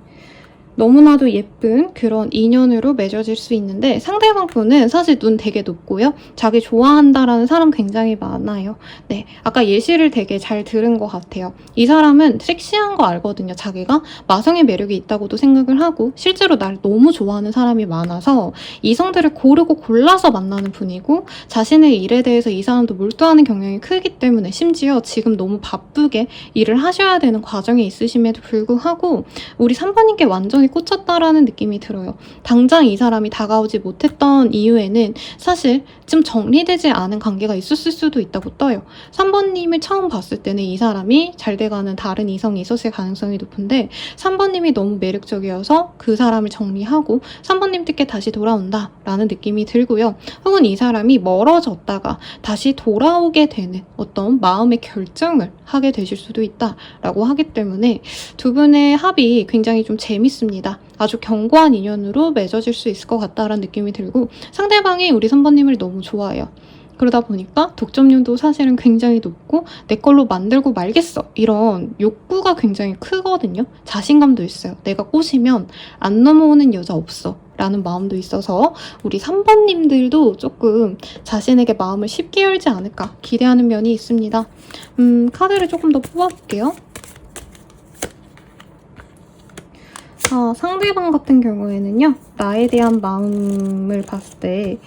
너무나도 예쁜 그런 인연으로 맺어질 수 있는데 상대방 분은 사실 눈 되게 높고요. 자기 좋아한다라는 사람 굉장히 많아요. 네, 아까 예시를 되게 잘 들은 것 같아요. 이 사람은 섹시한 거 알거든요. 자기가 마성의 매력이 있다고도 생각을 하고 실제로 날 너무 좋아하는 사람이 많아서 이성들을 고르고 골라서 만나는 분이고 자신의 일에 대해서 이 사람도 몰두하는 경향이 크기 때문에 심지어 지금 너무 바쁘게 일을 하셔야 되는 과정에 있으심에도 불구하고 우리 3번님께 완전히 꽂혔다라는 느낌이 들어요. 당장 이 사람이 다가오지 못했던 이유에는 사실 좀 정리되지 않은 관계가 있었을 수도 있다고 떠요. 3번님을 처음 봤을 때는 이 사람이 잘 돼가는 다른 이성이 있었을 가능성이 높은데 3번님이 너무 매력적이어서 그 사람을 정리하고 3번님 뜻께 다시 돌아온다 라는 느낌이 들고요. 혹은 이 사람이 멀어졌다가 다시 돌아오게 되는 어떤 마음의 결정을 하게 되실 수도 있다라고 하기 때문에 두 분의 합이 굉장히 좀 재밌습니다. 아주 견고한 인연으로 맺어질 수 있을 것 같다라는 느낌이 들고 상대방이 우리 3번님을 너무 좋아해요. 그러다 보니까 독점률도 사실은 굉장히 높고 내 걸로 만들고 말겠어 이런 욕구가 굉장히 크거든요. 자신감도 있어요. 내가 꼬시면 안 넘어오는 여자 없어 라는 마음도 있어서 우리 3번님들도 조금 자신에게 마음을 쉽게 열지 않을까 기대하는 면이 있습니다. 카드를 조금 더 뽑아볼게요. 상대방 같은 경우에는요, 나에 대한 마음을 봤을 때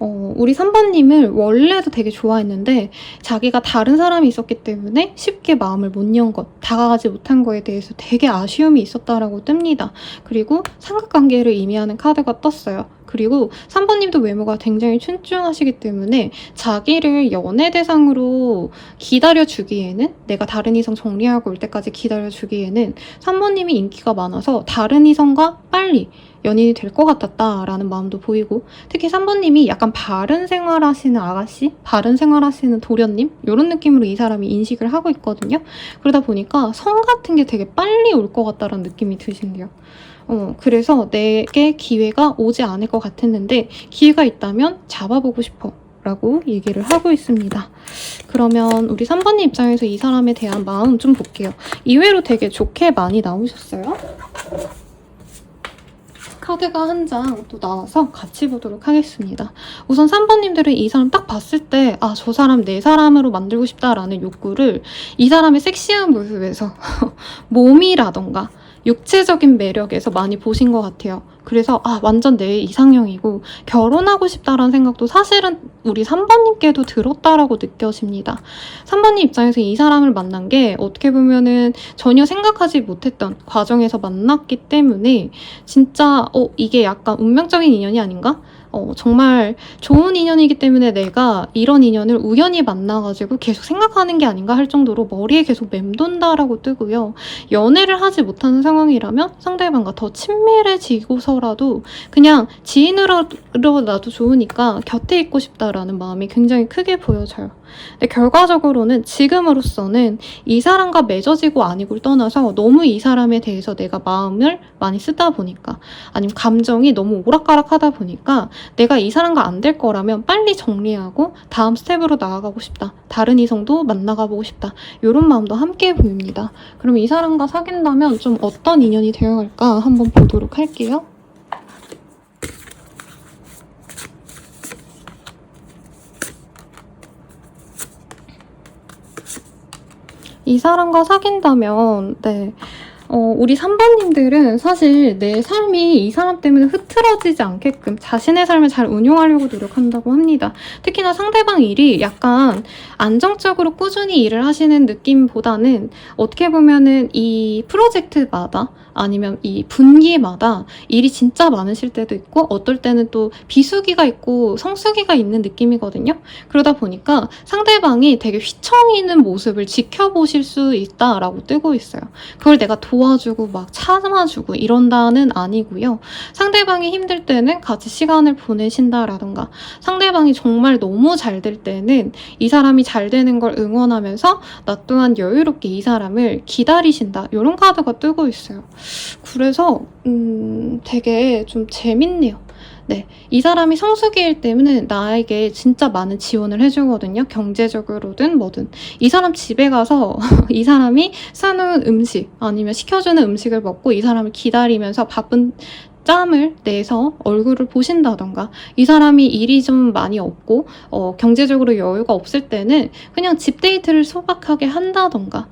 우리 3번님을 원래도 되게 좋아했는데 자기가 다른 사람이 있었기 때문에 쉽게 마음을 못 연 것, 다가가지 못한 거에 대해서 되게 아쉬움이 있었다라고 뜹니다. 그리고 삼각관계를 의미하는 카드가 떴어요. 그리고 3번님도 외모가 굉장히 춘중하시기 때문에 자기를 연애 대상으로 기다려주기에는, 내가 다른 이성 정리하고 올 때까지 기다려주기에는 3번님이 인기가 많아서 다른 이성과 빨리 연인이 될 것 같았다라는 마음도 보이고, 특히 3번님이 약간 바른 생활하시는 아가씨? 바른 생활하시는 도련님? 이런 느낌으로 이 사람이 인식을 하고 있거든요. 그러다 보니까 성 같은 게 되게 빨리 올 것 같다라는 느낌이 드신대요. 그래서 내게 기회가 오지 않을 것 같았는데 기회가 있다면 잡아보고 싶어 라고 얘기를 하고 있습니다. 그러면 우리 3번님 입장에서 이 사람에 대한 마음 좀 볼게요. 의외로 되게 좋게 많이 나오셨어요. 카드가 한 장 또 나와서 같이 보도록 하겠습니다. 우선 3번님들은 이 사람 딱 봤을 때 저 사람 내 사람으로 만들고 싶다라는 욕구를 이 사람의 섹시한 모습에서 몸이라던가 육체적인 매력에서 많이 보신 것 같아요. 그래서 완전 내 이상형이고 결혼하고 싶다라는 생각도 사실은 우리 3번님께도 들었다라고 느껴집니다. 3번님 입장에서 이 사람을 만난 게 어떻게 보면은 전혀 생각하지 못했던 과정에서 만났기 때문에 진짜 이게 약간 운명적인 인연이 아닌가? 정말 좋은 인연이기 때문에 내가 이런 인연을 우연히 만나가지고 계속 생각하는 게 아닌가 할 정도로 머리에 계속 맴돈다라고 뜨고요. 연애를 하지 못하는 상황이라면 상대방과 더 친밀해지고서라도 그냥 지인으로 나도 좋으니까 곁에 있고 싶다라는 마음이 굉장히 크게 보여져요. 근데 결과적으로는 지금으로서는 이 사람과 맺어지고 아니고를 떠나서 너무 이 사람에 대해서 내가 마음을 많이 쓰다 보니까, 아니면 감정이 너무 오락가락하다 보니까 내가 이 사람과 안 될 거라면 빨리 정리하고 다음 스텝으로 나아가고 싶다, 다른 이성도 만나가보고 싶다, 이런 마음도 함께 보입니다. 그럼 이 사람과 사귄다면 좀 어떤 인연이 되어갈까 한번 보도록 할게요. 이 사람과 사귄다면 우리 3번님들은 사실 내 삶이 이 사람 때문에 흐트러지지 않게끔 자신의 삶을 잘 운용하려고 노력한다고 합니다. 특히나 상대방 일이 약간 안정적으로 꾸준히 일을 하시는 느낌보다는 어떻게 보면은 이 프로젝트마다 아니면 이 분기마다 일이 진짜 많으실 때도 있고 어떨 때는 또 비수기가 있고 성수기가 있는 느낌이거든요. 그러다 보니까 상대방이 되게 휘청이는 모습을 지켜보실 수 있다라고 뜨고 있어요. 그걸 내가 도와주고 막 참아주고 이런다는 아니고요. 상대방이 힘들 때는 같이 시간을 보내신다라던가, 상대방이 정말 너무 잘 될 때는 이 사람이 잘 되는 걸 응원하면서 나 또한 여유롭게 이 사람을 기다리신다, 이런 카드가 뜨고 있어요. 그래서 되게 좀 재밌네요. 이 사람이 성수기일 때문에 나에게 진짜 많은 지원을 해주거든요. 경제적으로든 뭐든. 이 사람 집에 가서 이 사람이 사놓은 음식 아니면 시켜주는 음식을 먹고 이 사람을 기다리면서 바쁜 짬을 내서 얼굴을 보신다던가, 이 사람이 일이 좀 많이 없고 경제적으로 여유가 없을 때는 그냥 집 데이트를 소박하게 한다던가,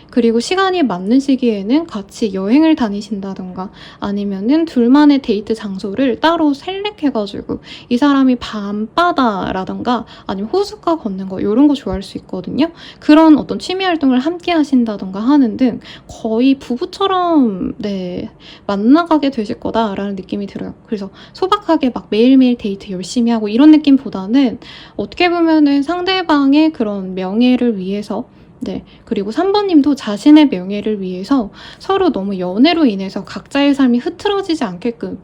그리고 시간이 맞는 시기에는 같이 여행을 다니신다던가, 아니면은 둘만의 데이트 장소를 따로 셀렉해가지고 이 사람이 밤바다라던가 아니면 호숫가 걷는 거, 이런 거 좋아할 수 있거든요. 그런 어떤 취미 활동을 함께 하신다던가 하는 등 거의 부부처럼 만나가게 되실 거다라는 느낌이 들어요. 그래서 소박하게 막 매일매일 데이트 열심히 하고 이런 느낌보다는 어떻게 보면은 상대방의 그런 명예를 위해서, 그리고 3번님도 자신의 명예를 위해서 서로 너무 연애로 인해서 각자의 삶이 흐트러지지 않게끔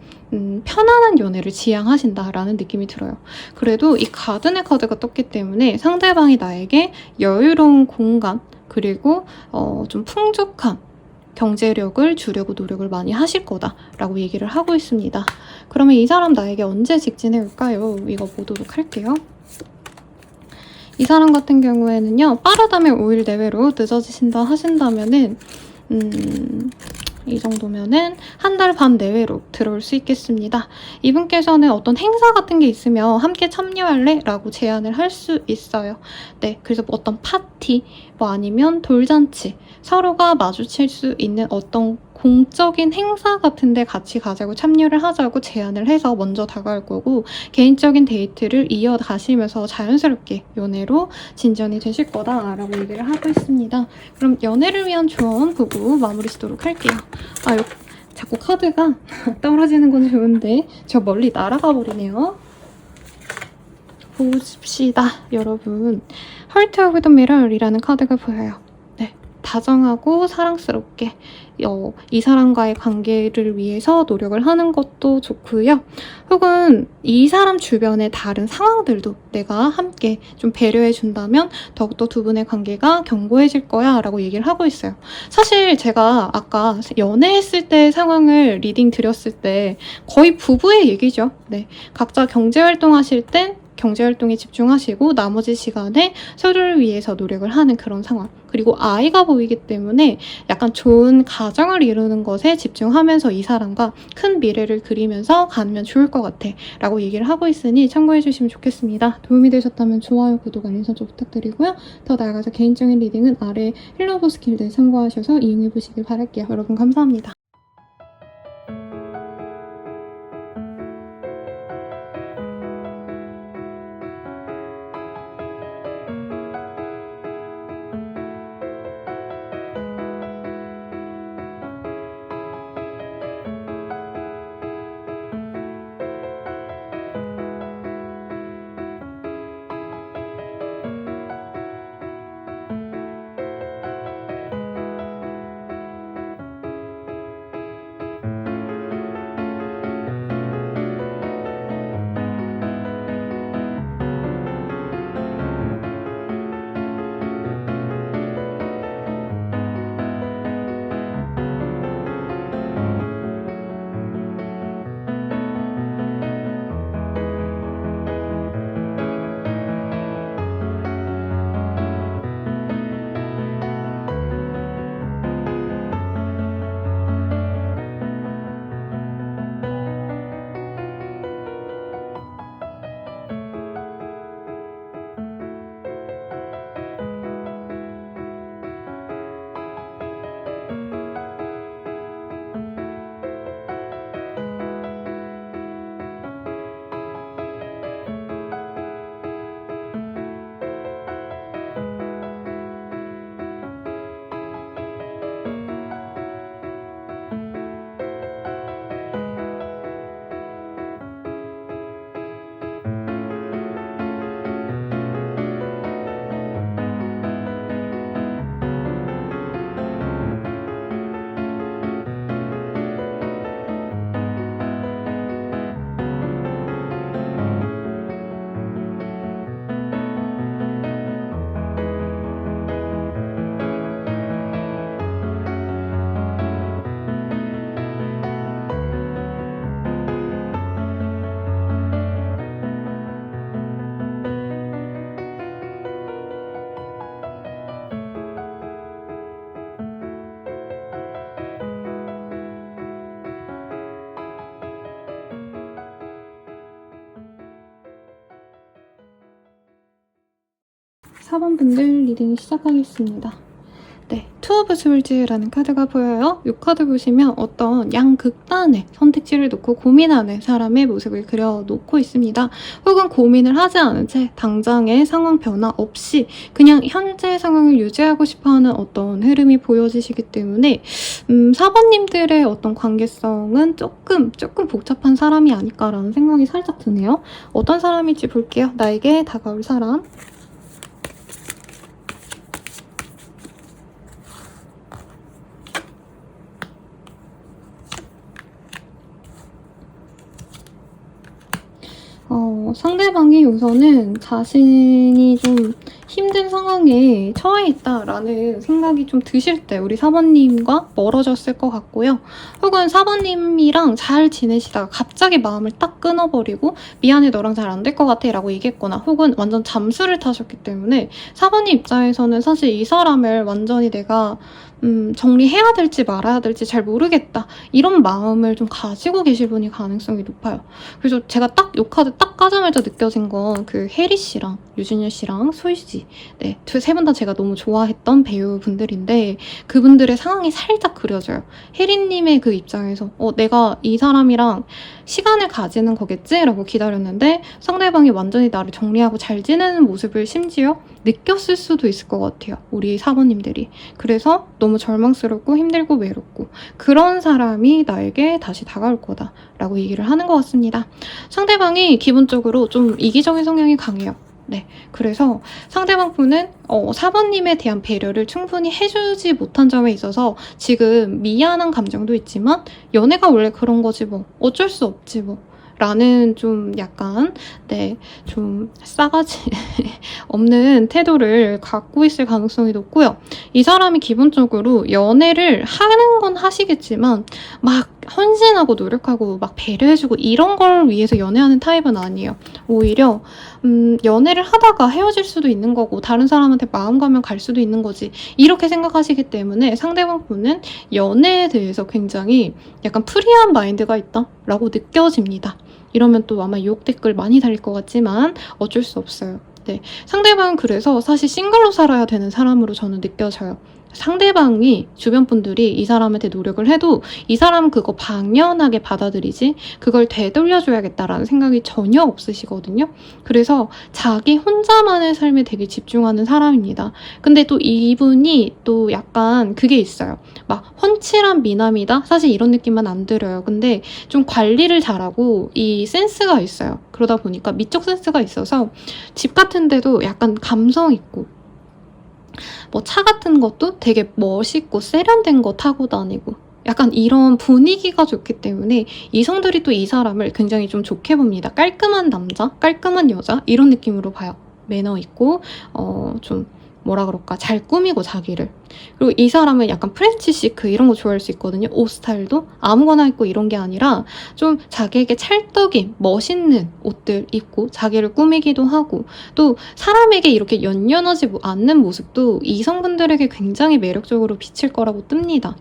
편안한 연애를 지향하신다라는 느낌이 들어요. 그래도 이 가든의 카드가 떴기 때문에 상대방이 나에게 여유로운 공간, 그리고 좀 풍족한 경제력을 주려고 노력을 많이 하실 거다라고 얘기를 하고 있습니다. 그러면 이 사람 나에게 언제 직진해 올까요? 이거 보도록 할게요. 이 사람 같은 경우에는요, 빠르다면 5일 내외로 늦어지신다 하신다면은 이 정도면은 한 달 반 내외로 들어올 수 있겠습니다. 이분께서는 어떤 행사 같은 게 있으면 함께 참여할래? 라고 제안을 할 수 있어요. 그래서 어떤 파티, 아니면 돌잔치, 서로가 마주칠 수 있는 어떤 공적인 행사 같은 데 같이 가자고 참여를 하자고 제안을 해서 먼저 다가올 거고 개인적인 데이트를 이어가시면서 자연스럽게 연애로 진전이 되실 거다라고 얘기를 하고 있습니다. 그럼 연애를 위한 조언 보고 마무리 짓도록 할게요. 자꾸 카드가 떨어지는 건 좋은데 저 멀리 날아가 버리네요. 보십시다, 여러분. Heart of the Mirror이라는 카드가 보여요. 네, 다정하고 사랑스럽게 이 사람과의 관계를 위해서 노력을 하는 것도 좋고요. 혹은 이 사람 주변의 다른 상황들도 내가 함께 좀 배려해준다면 더욱더 두 분의 관계가 견고해질 거야 라고 얘기를 하고 있어요. 사실 제가 아까 연애했을 때 상황을 리딩 드렸을 때 거의 부부의 얘기죠. 네, 각자 경제활동 하실 땐 경제활동에 집중하시고 나머지 시간에 서로를 위해서 노력을 하는 그런 상황. 그리고 아이가 보이기 때문에 약간 좋은 가정을 이루는 것에 집중하면서 이 사람과 큰 미래를 그리면서 가면 좋을 것 같아 라고 얘기를 하고 있으니 참고해 주시면 좋겠습니다. 도움이 되셨다면 좋아요, 구독, 알림 설정 부탁드리고요. 더 나아가서 개인적인 리딩은 아래 힐러보스 길드에 참고하셔서 이용해 보시길 바랄게요. 여러분 감사합니다. (4번) 분들 리딩 시작하겠습니다. 네, 투 오브 스월즈라는 카드가 보여요. 이 카드 보시면 어떤 양극단의 선택지를 놓고 고민하는 사람의 모습을 그려놓고 있습니다. 혹은 고민을 하지 않은 채 당장의 상황 변화 없이 그냥 현재 상황을 유지하고 싶어하는 어떤 흐름이 보여지시기 때문에 4번님들의 어떤 관계성은 조금 복잡한 사람이 아닐까라는 생각이 살짝 드네요. 어떤 사람일지 볼게요. 나에게 다가올 사람. 상대방이 우선은 자신이 좀 힘든 상황에 처해 있다라는 생각이 좀 드실 때 우리 4번님과 멀어졌을 것 같고요. 혹은 4번님이랑 잘 지내시다가 갑자기 마음을 딱 끊어버리고 미안해, 너랑 잘 안 될 것 같아 라고 얘기했거나 혹은 완전 잠수를 타셨기 때문에 4번님 입장에서는 사실 이 사람을 완전히 내가 정리해야 될지 말아야 될지 잘 모르겠다. 이런 마음을 좀 가지고 계실 분이 가능성이 높아요. 그래서 제가 딱 이 카드 딱 까자마자 느껴진 건 그 혜리 씨랑 유진열 씨랑 소희씨, 네, 세 분 다 제가 너무 좋아했던 배우분들인데 그분들의 상황이 살짝 그려져요. 혜리님의 그 입장에서 내가 이 사람이랑 시간을 가지는 거겠지? 라고 기다렸는데 상대방이 완전히 나를 정리하고 잘 지내는 모습을 심지어 느꼈을 수도 있을 것 같아요. 우리 사모님들이. 그래서 너무 절망스럽고 힘들고 외롭고 그런 사람이 나에게 다시 다가올 거다 라고 얘기를 하는 것 같습니다. 상대방이 기본적으로 좀 이기적인 성향이 강해요. 네, 그래서 상대방 분은 4번님에 대한 배려를 충분히 해주지 못한 점에 있어서 지금 미안한 감정도 있지만 연애가 원래 그런 거지 뭐 어쩔 수 없지 뭐 라는 좀 약간 좀 싸가지 없는 태도를 갖고 있을 가능성이 높고요. 이 사람이 기본적으로 연애를 하는 건 하시겠지만 막 헌신하고 노력하고 막 배려해주고 이런 걸 위해서 연애하는 타입은 아니에요. 오히려 연애를 하다가 헤어질 수도 있는 거고 다른 사람한테 마음 가면 갈 수도 있는 거지 이렇게 생각하시기 때문에 상대방 분은 연애에 대해서 굉장히 약간 프리한 마인드가 있다 라고 느껴집니다. 이러면 또 아마 유혹 댓글 많이 달릴 것 같지만 어쩔 수 없어요. 네, 상대방은 그래서 사실 싱글로 살아야 되는 사람으로 저는 느껴져요. 상대방이 주변 분들이 이 사람한테 노력을 해도 이 사람은 그거 당연하게 받아들이지 그걸 되돌려줘야겠다라는 생각이 전혀 없으시거든요. 그래서 자기 혼자만의 삶에 되게 집중하는 사람입니다. 근데 또 이분이 또 약간 그게 있어요. 막 훤칠한 미남이다? 사실 이런 느낌만 안 들어요. 근데 좀 관리를 잘하고 이 센스가 있어요. 그러다 보니까 미적 센스가 있어서 집 같은 데도 약간 감성 있고 뭐 차 같은 것도 되게 멋있고 세련된 거 타고 다니고 약간 이런 분위기가 좋기 때문에 이성들이 또 이 사람을 굉장히 좀 좋게 봅니다. 깔끔한 남자, 깔끔한 여자 이런 느낌으로 봐요. 매너 있고 좀 뭐라 그럴까 잘 꾸미고 자기를. 그리고 이 사람은 약간 프렌치 시크 이런 거 좋아할 수 있거든요. 옷 스타일도 아무거나 입고 이런 게 아니라 좀 자기에게 찰떡인 멋있는 옷들 입고 자기를 꾸미기도 하고 또 사람에게 이렇게 연연하지 않는 모습도 이성분들에게 굉장히 매력적으로 비칠 거라고 뜹니다.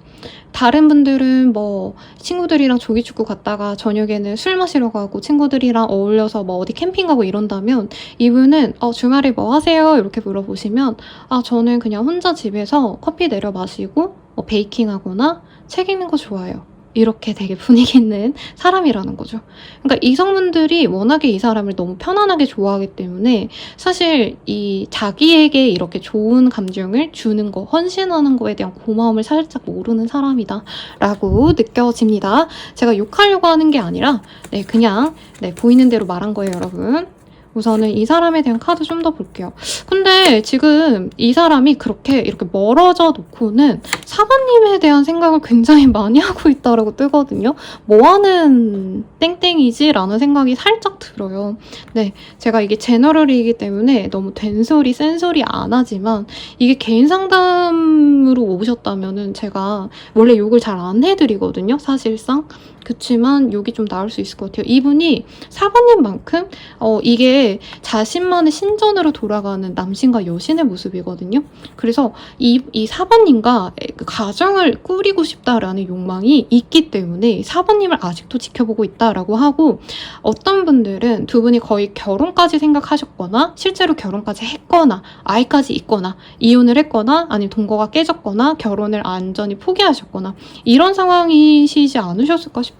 다른 분들은 뭐 친구들이랑 조기축구 갔다가 저녁에는 술 마시러 가고 친구들이랑 어울려서 뭐 어디 캠핑 가고 이런다면 이분은 주말에 뭐 하세요? 이렇게 물어보시면 저는 그냥 혼자 집에서 커피 내려 마시고 베이킹 하거나 책 읽는 거 좋아해요. 이렇게 되게 분위기 있는 사람이라는 거죠. 그러니까 이성분들이 워낙에 이 사람을 너무 편안하게 좋아하기 때문에 사실 이 자기에게 이렇게 좋은 감정을 주는 거, 헌신하는 거에 대한 고마움을 살짝 모르는 사람이다 라고 느껴집니다. 제가 욕하려고 하는 게 아니라 그냥 보이는 대로 말한 거예요, 여러분. 우선은 이 사람에 대한 카드 좀 더 볼게요. 근데 지금 이 사람이 그렇게 이렇게 멀어져 놓고는 4번님에 대한 생각을 굉장히 많이 하고 있다라고 뜨거든요. 뭐하는 땡땡이지? 라는 생각이 살짝 들어요. 네, 제가 이게 제너럴이기 때문에 너무 된소리, 센소리 안 하지만 이게 개인 상담으로 오셨다면은 제가 원래 욕을 잘 안 해드리거든요, 사실상. 그치만 욕이 좀 나올 수 있을 것 같아요. 이분이 4번님만큼 이게 자신만의 신전으로 돌아가는 남신과 여신의 모습이거든요. 그래서 이 4번님과 가정을 꾸리고 싶다라는 욕망이 있기 때문에 4번님을 아직도 지켜보고 있다라고 하고 어떤 분들은 두 분이 거의 결혼까지 생각하셨거나 실제로 결혼까지 했거나 아이까지 있거나 이혼을 했거나 아니면 동거가 깨졌거나 결혼을 완전히 포기하셨거나 이런 상황이시지 않으셨을까 싶어요.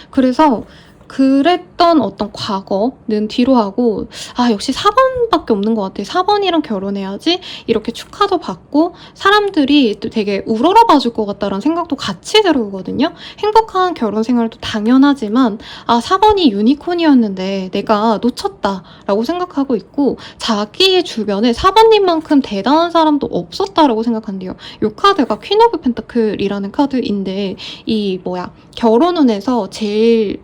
그래서 그랬던 어떤 과거는 뒤로 하고 역시 4번밖에 없는 것 같아요. 4번이랑 결혼해야지 이렇게 축하도 받고 사람들이 또 되게 우러러 봐줄 것 같다라는 생각도 같이 들어오거든요. 행복한 결혼 생활도 당연하지만 4번이 유니콘이었는데 내가 놓쳤다라고 생각하고 있고 자기의 주변에 4번님만큼 대단한 사람도 없었다라고 생각한대요. 이 카드가 퀸 오브 펜타클이라는 카드인데 결혼운에서 제일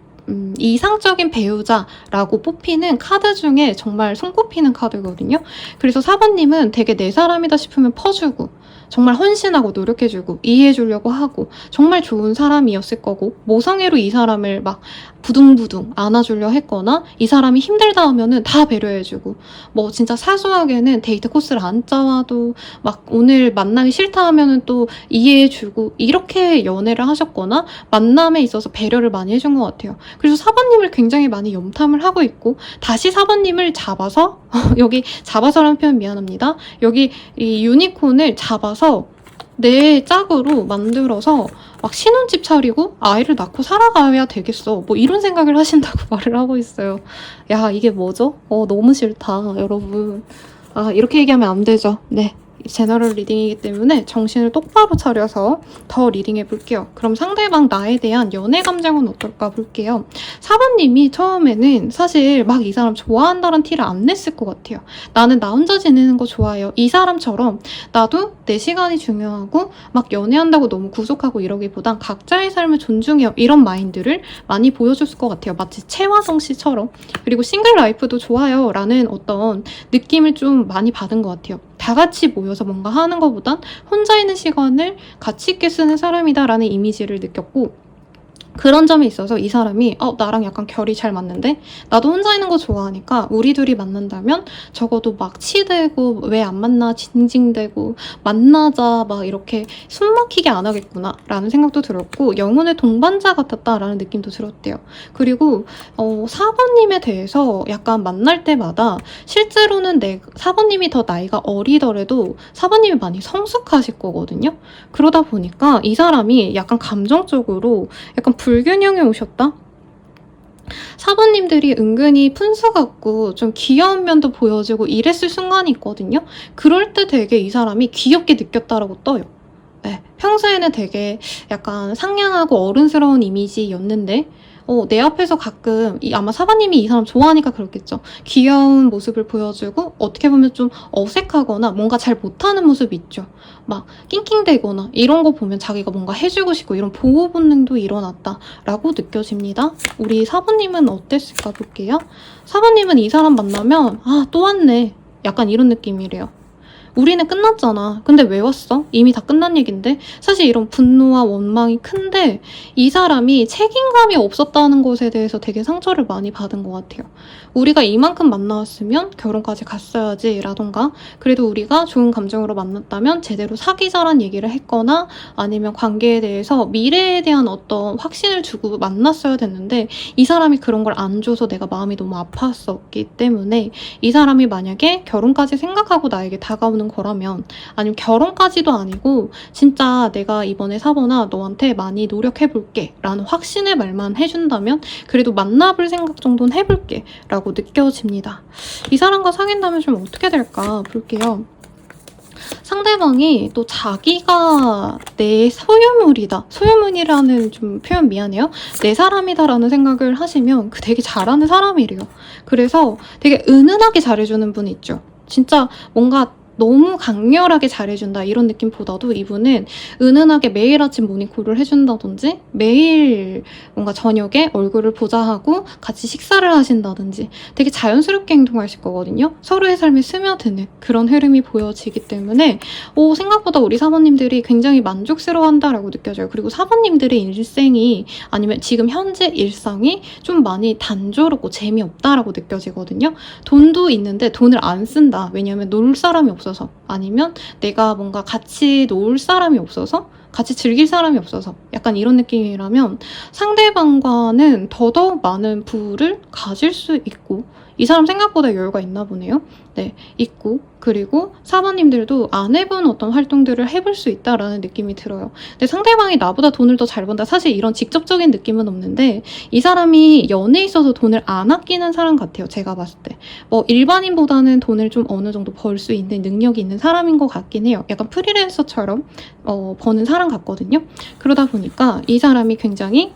이상적인 배우자라고 뽑히는 카드 중에 정말 손꼽히는 카드거든요. 그래서 4번님은 되게 내 사람이다 싶으면 퍼주고 정말 헌신하고 노력해주고 이해해주려고 하고 정말 좋은 사람이었을 거고 모성애로 이 사람을 막 부둥부둥 안아주려 했거나 이 사람이 힘들다 하면은 다 배려해주고 뭐 진짜 사소하게는 데이트 코스를 안 짜와도 막 오늘 만나기 싫다 하면은 또 이해해주고 이렇게 연애를 하셨거나 만남에 있어서 배려를 많이 해준 것 같아요. 그래서 4번님을 굉장히 많이 염탐을 하고 있고 다시 4번님을 잡아서 여기 잡아서라는 표현 미안합니다. 여기 이 유니콘을 잡아서 내 짝으로 만들어서 막 신혼집 차리고 아이를 낳고 살아가야 되겠어. 뭐 이런 생각을 하신다고 말을 하고 있어요. 야, 이게 뭐죠? 너무 싫다, 여러분. 아, 이렇게 얘기하면 안 되죠. 네. 제너럴 리딩이기 때문에 정신을 똑바로 차려서 더 리딩해 볼게요. 그럼 상대방 나에 대한 연애 감정은 어떨까 볼게요. 4번님이 처음에는 사실 막 이 사람 좋아한다는 티를 안 냈을 것 같아요. 나는 나 혼자 지내는 거 좋아해요. 이 사람처럼 나도 내 시간이 중요하고 막 연애한다고 너무 구속하고 이러기보단 각자의 삶을 존중해요. 이런 마인드를 많이 보여줬을 것 같아요. 마치 최화성 씨처럼. 그리고 싱글 라이프도 좋아요 라는 어떤 느낌을 좀 많이 받은 것 같아요. 다 같이 모여서 뭔가 하는 것보단 혼자 있는 시간을 가치 있게 쓰는 사람이다라는 이미지를 느꼈고 그런 점에 있어서 이 사람이 나랑 약간 결이 잘 맞는데 나도 혼자 있는 거 좋아하니까 우리 둘이 만난다면 적어도 막 치대고 왜 안 만나 징징대고 만나자 막 이렇게 숨 막히게 안 하겠구나 라는 생각도 들었고 영혼의 동반자 같았다라는 느낌도 들었대요. 그리고 4번님에 대해서 약간 만날 때마다 실제로는 4번님이 더 나이가 어리더라도 4번님이 많이 성숙하실 거거든요. 그러다 보니까 이 사람이 약간 감정적으로 약간 불균형이 오셨다? 4번님들이 은근히 푼수 같고 좀 귀여운 면도 보여주고 이랬을 순간이 있거든요. 그럴 때 되게 이 사람이 귀엽게 느꼈다라고 떠요. 네, 평소에는 되게 약간 상냥하고 어른스러운 이미지였는데 내 앞에서 가끔 아마 4번님이 이 사람 좋아하니까 그렇겠죠. 귀여운 모습을 보여주고 어떻게 보면 좀 어색하거나 뭔가 잘 못하는 모습이 있죠. 막 낑낑대거나 이런 거 보면 자기가 뭔가 해주고 싶고 이런 보호 본능도 일어났다라고 느껴집니다. 우리 4번님은 어땠을까 볼게요. 4번님은 이 사람 만나면 또 왔네. 약간 이런 느낌이래요. 우리는 끝났잖아. 근데 왜 왔어? 이미 다 끝난 얘긴데. 사실 이런 분노와 원망이 큰데 이 사람이 책임감이 없었다는 것에 대해서 되게 상처를 많이 받은 것 같아요. 우리가 이만큼 만나왔으면 결혼까지 갔어야지 라던가 그래도 우리가 좋은 감정으로 만났다면 제대로 사귀자란 얘기를 했거나 아니면 관계에 대해서 미래에 대한 어떤 확신을 주고 만났어야 됐는데 이 사람이 그런 걸 안 줘서 내가 마음이 너무 아팠었기 때문에 이 사람이 만약에 결혼까지 생각하고 나에게 다가오는 거라면 아니면 결혼까지도 아니고 진짜 내가 이번에 4번아 너한테 많이 노력해볼게 라는 확신의 말만 해준다면 그래도 만나볼 생각 정도는 해볼게 라고 느껴집니다. 이 사람과 사귄다면 좀 어떻게 될까 볼게요. 상대방이 또 자기가 내 소유물이다. 소유물이라는 좀 표현 미안해요. 내 사람이다라는 생각을 하시면 되게 잘하는 사람이래요. 그래서 되게 은은하게 잘해주는 분이 있죠. 진짜 뭔가 너무 강렬하게 잘해준다 이런 느낌보다도 이분은 은은하게 매일 아침 모닝콜을 해준다든지 매일 뭔가 저녁에 얼굴을 보자 하고 같이 식사를 하신다든지 되게 자연스럽게 행동하실 거거든요. 서로의 삶에 스며드는 그런 흐름이 보여지기 때문에 생각보다 우리 사모님들이 굉장히 만족스러워한다라고 느껴져요. 그리고 사모님들의 일생이 아니면 지금 현재 일상이 좀 많이 단조롭고 재미없다라고 느껴지거든요. 돈도 있는데 돈을 안 쓴다. 왜냐하면 놀 사람이 없어서 아니면 내가 뭔가 같이 놀 사람이 없어서 같이 즐길 사람이 없어서 약간 이런 느낌이라면 상대방과는 더더욱 많은 부를 가질 수 있고 이 사람 생각보다 여유가 있나 보네요. 네, 있고 그리고 4번님들도 안 해본 어떤 활동들을 해볼 수 있다라는 느낌이 들어요. 근데 상대방이 나보다 돈을 더 잘 번다. 사실 이런 직접적인 느낌은 없는데 이 사람이 연애에 있어서 돈을 안 아끼는 사람 같아요. 제가 봤을 때. 일반인보다는 돈을 좀 어느 정도 벌 수 있는 능력이 있는 사람인 것 같긴 해요. 약간 프리랜서처럼 버는 사람 같거든요. 그러다 보니까 이 사람이 굉장히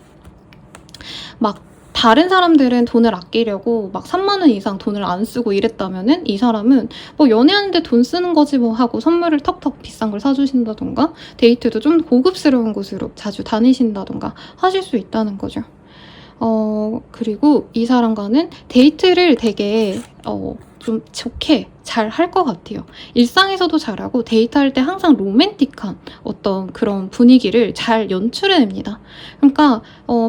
막 다른 사람들은 돈을 아끼려고 막 3만 원 이상 돈을 안 쓰고 이랬다면은 이 사람은 연애하는데 돈 쓰는 거지 하고 선물을 턱턱 비싼 걸 사주신다던가 데이트도 좀 고급스러운 곳으로 자주 다니신다던가 하실 수 있다는 거죠. 그리고 이 사람과는 데이트를 되게 좀 좋게 잘 할 것 같아요. 일상에서도 잘하고 데이트할 때 항상 로맨틱한 어떤 그런 분위기를 잘 연출해냅니다. 그러니까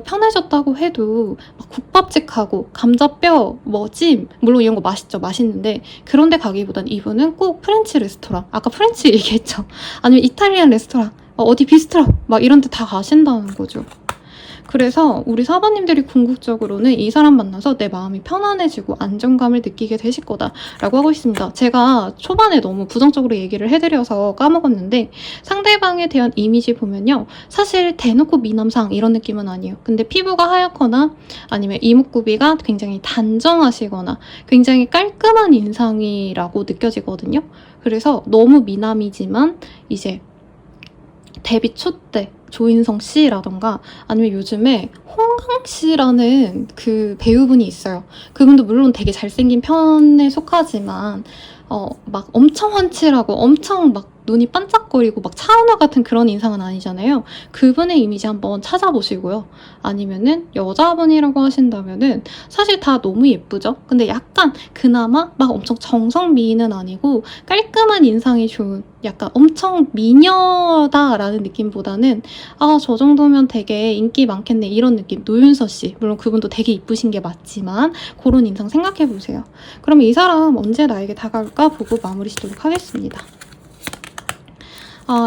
편해졌다고 해도 막 국밥집 가고 감자뼈, 뭐 찜, 물론 이런 거 맛있죠. 맛있는데 그런 데 가기보단 이분은 꼭 프렌치 레스토랑, 아까 프렌치 얘기했죠. 아니면 이탈리안 레스토랑, 어디 비스트로 막 이런 데 다 가신다는 거죠. 그래서 우리 사모님들이 궁극적으로는 이 사람 만나서 내 마음이 편안해지고 안정감을 느끼게 되실 거다라고 하고 있습니다. 제가 초반에 너무 부정적으로 얘기를 해드려서 까먹었는데 상대방에 대한 이미지 보면요. 사실 대놓고 미남상 이런 느낌은 아니에요. 근데 피부가 하얗거나 아니면 이목구비가 굉장히 단정하시거나 굉장히 깔끔한 인상이라고 느껴지거든요. 그래서 너무 미남이지만 이제 데뷔 초 때 조인성 씨라던가 아니면 요즘에 홍강 씨라는 그 배우분이 있어요. 그분도 물론 되게 잘생긴 편에 속하지만 막 엄청 환칠하고 엄청 막 눈이 반짝거리고 막 차은우 같은 그런 인상은 아니잖아요. 그분의 이미지 한번 찾아보시고요. 아니면은 여자분이라고 하신다면은 사실 다 너무 예쁘죠? 근데 약간 그나마 막 엄청 정성 미인은 아니고 깔끔한 인상이 좋은 약간 엄청 미녀다라는 느낌보다는 저 정도면 되게 인기 많겠네 이런 느낌. 노윤서 씨 물론 그분도 되게 이쁘신 게 맞지만 그런 인상 생각해보세요. 그럼 이 사람 언제 나에게 다가올까 보고 마무리 짓도록 하겠습니다.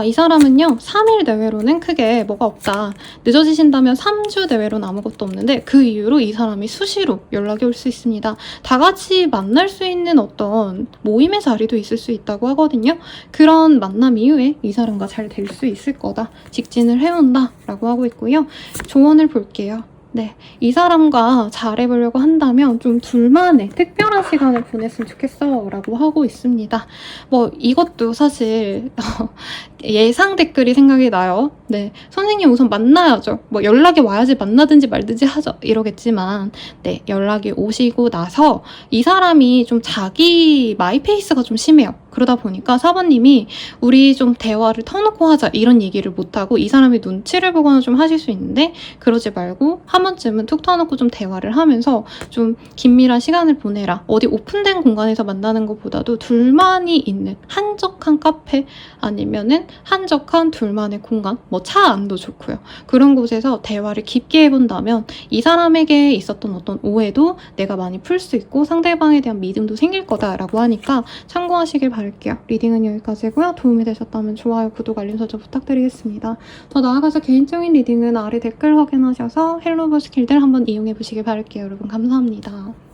이 사람은요 3일 내외로는 크게 뭐가 없다. 늦어지신다면 3주 내외로는 아무것도 없는데 그 이후로 이 사람이 수시로 연락이 올 수 있습니다. 다 같이 만날 수 있는 어떤 모임의 자리도 있을 수 있다고 하거든요. 그런 만남 이후에 이 사람과 잘 될 수 있을 거다. 직진을 해온다 라고 하고 있고요. 조언을 볼게요. 네, 이 사람과 잘해보려고 한다면 좀 둘만의 특별한 시간을 보냈으면 좋겠어 라고 하고 있습니다. 뭐 이것도 사실 예상 댓글이 생각이 나요. 네, 선생님 우선 만나야죠. 뭐 연락이 와야지 만나든지 말든지 하죠. 이러겠지만 네, 연락이 오시고 나서 이 사람이 좀 자기 마이페이스가 좀 심해요. 그러다 보니까 사모님이 우리 좀 대화를 터놓고 하자 이런 얘기를 못하고 이 사람이 눈치를 보거나 좀 하실 수 있는데 그러지 말고 한 번쯤은 툭 터놓고 좀 대화를 하면서 좀 긴밀한 시간을 보내라. 어디 오픈된 공간에서 만나는 것보다도 둘만이 있는 한적한 카페 아니면은 한적한 둘만의 공간 뭐 차 안도 좋고요. 그런 곳에서 대화를 깊게 해본다면 이 사람에게 있었던 어떤 오해도 내가 많이 풀 수 있고 상대방에 대한 믿음도 생길 거다라고 하니까 참고하시길 바랄게요. 리딩은 여기까지고요. 도움이 되셨다면 좋아요, 구독, 알림 설정 부탁드리겠습니다. 더 나아가서 개인적인 리딩은 아래 댓글 확인하셔서 헬로버 스킬들 한번 이용해 보시길 바랄게요. 여러분 감사합니다.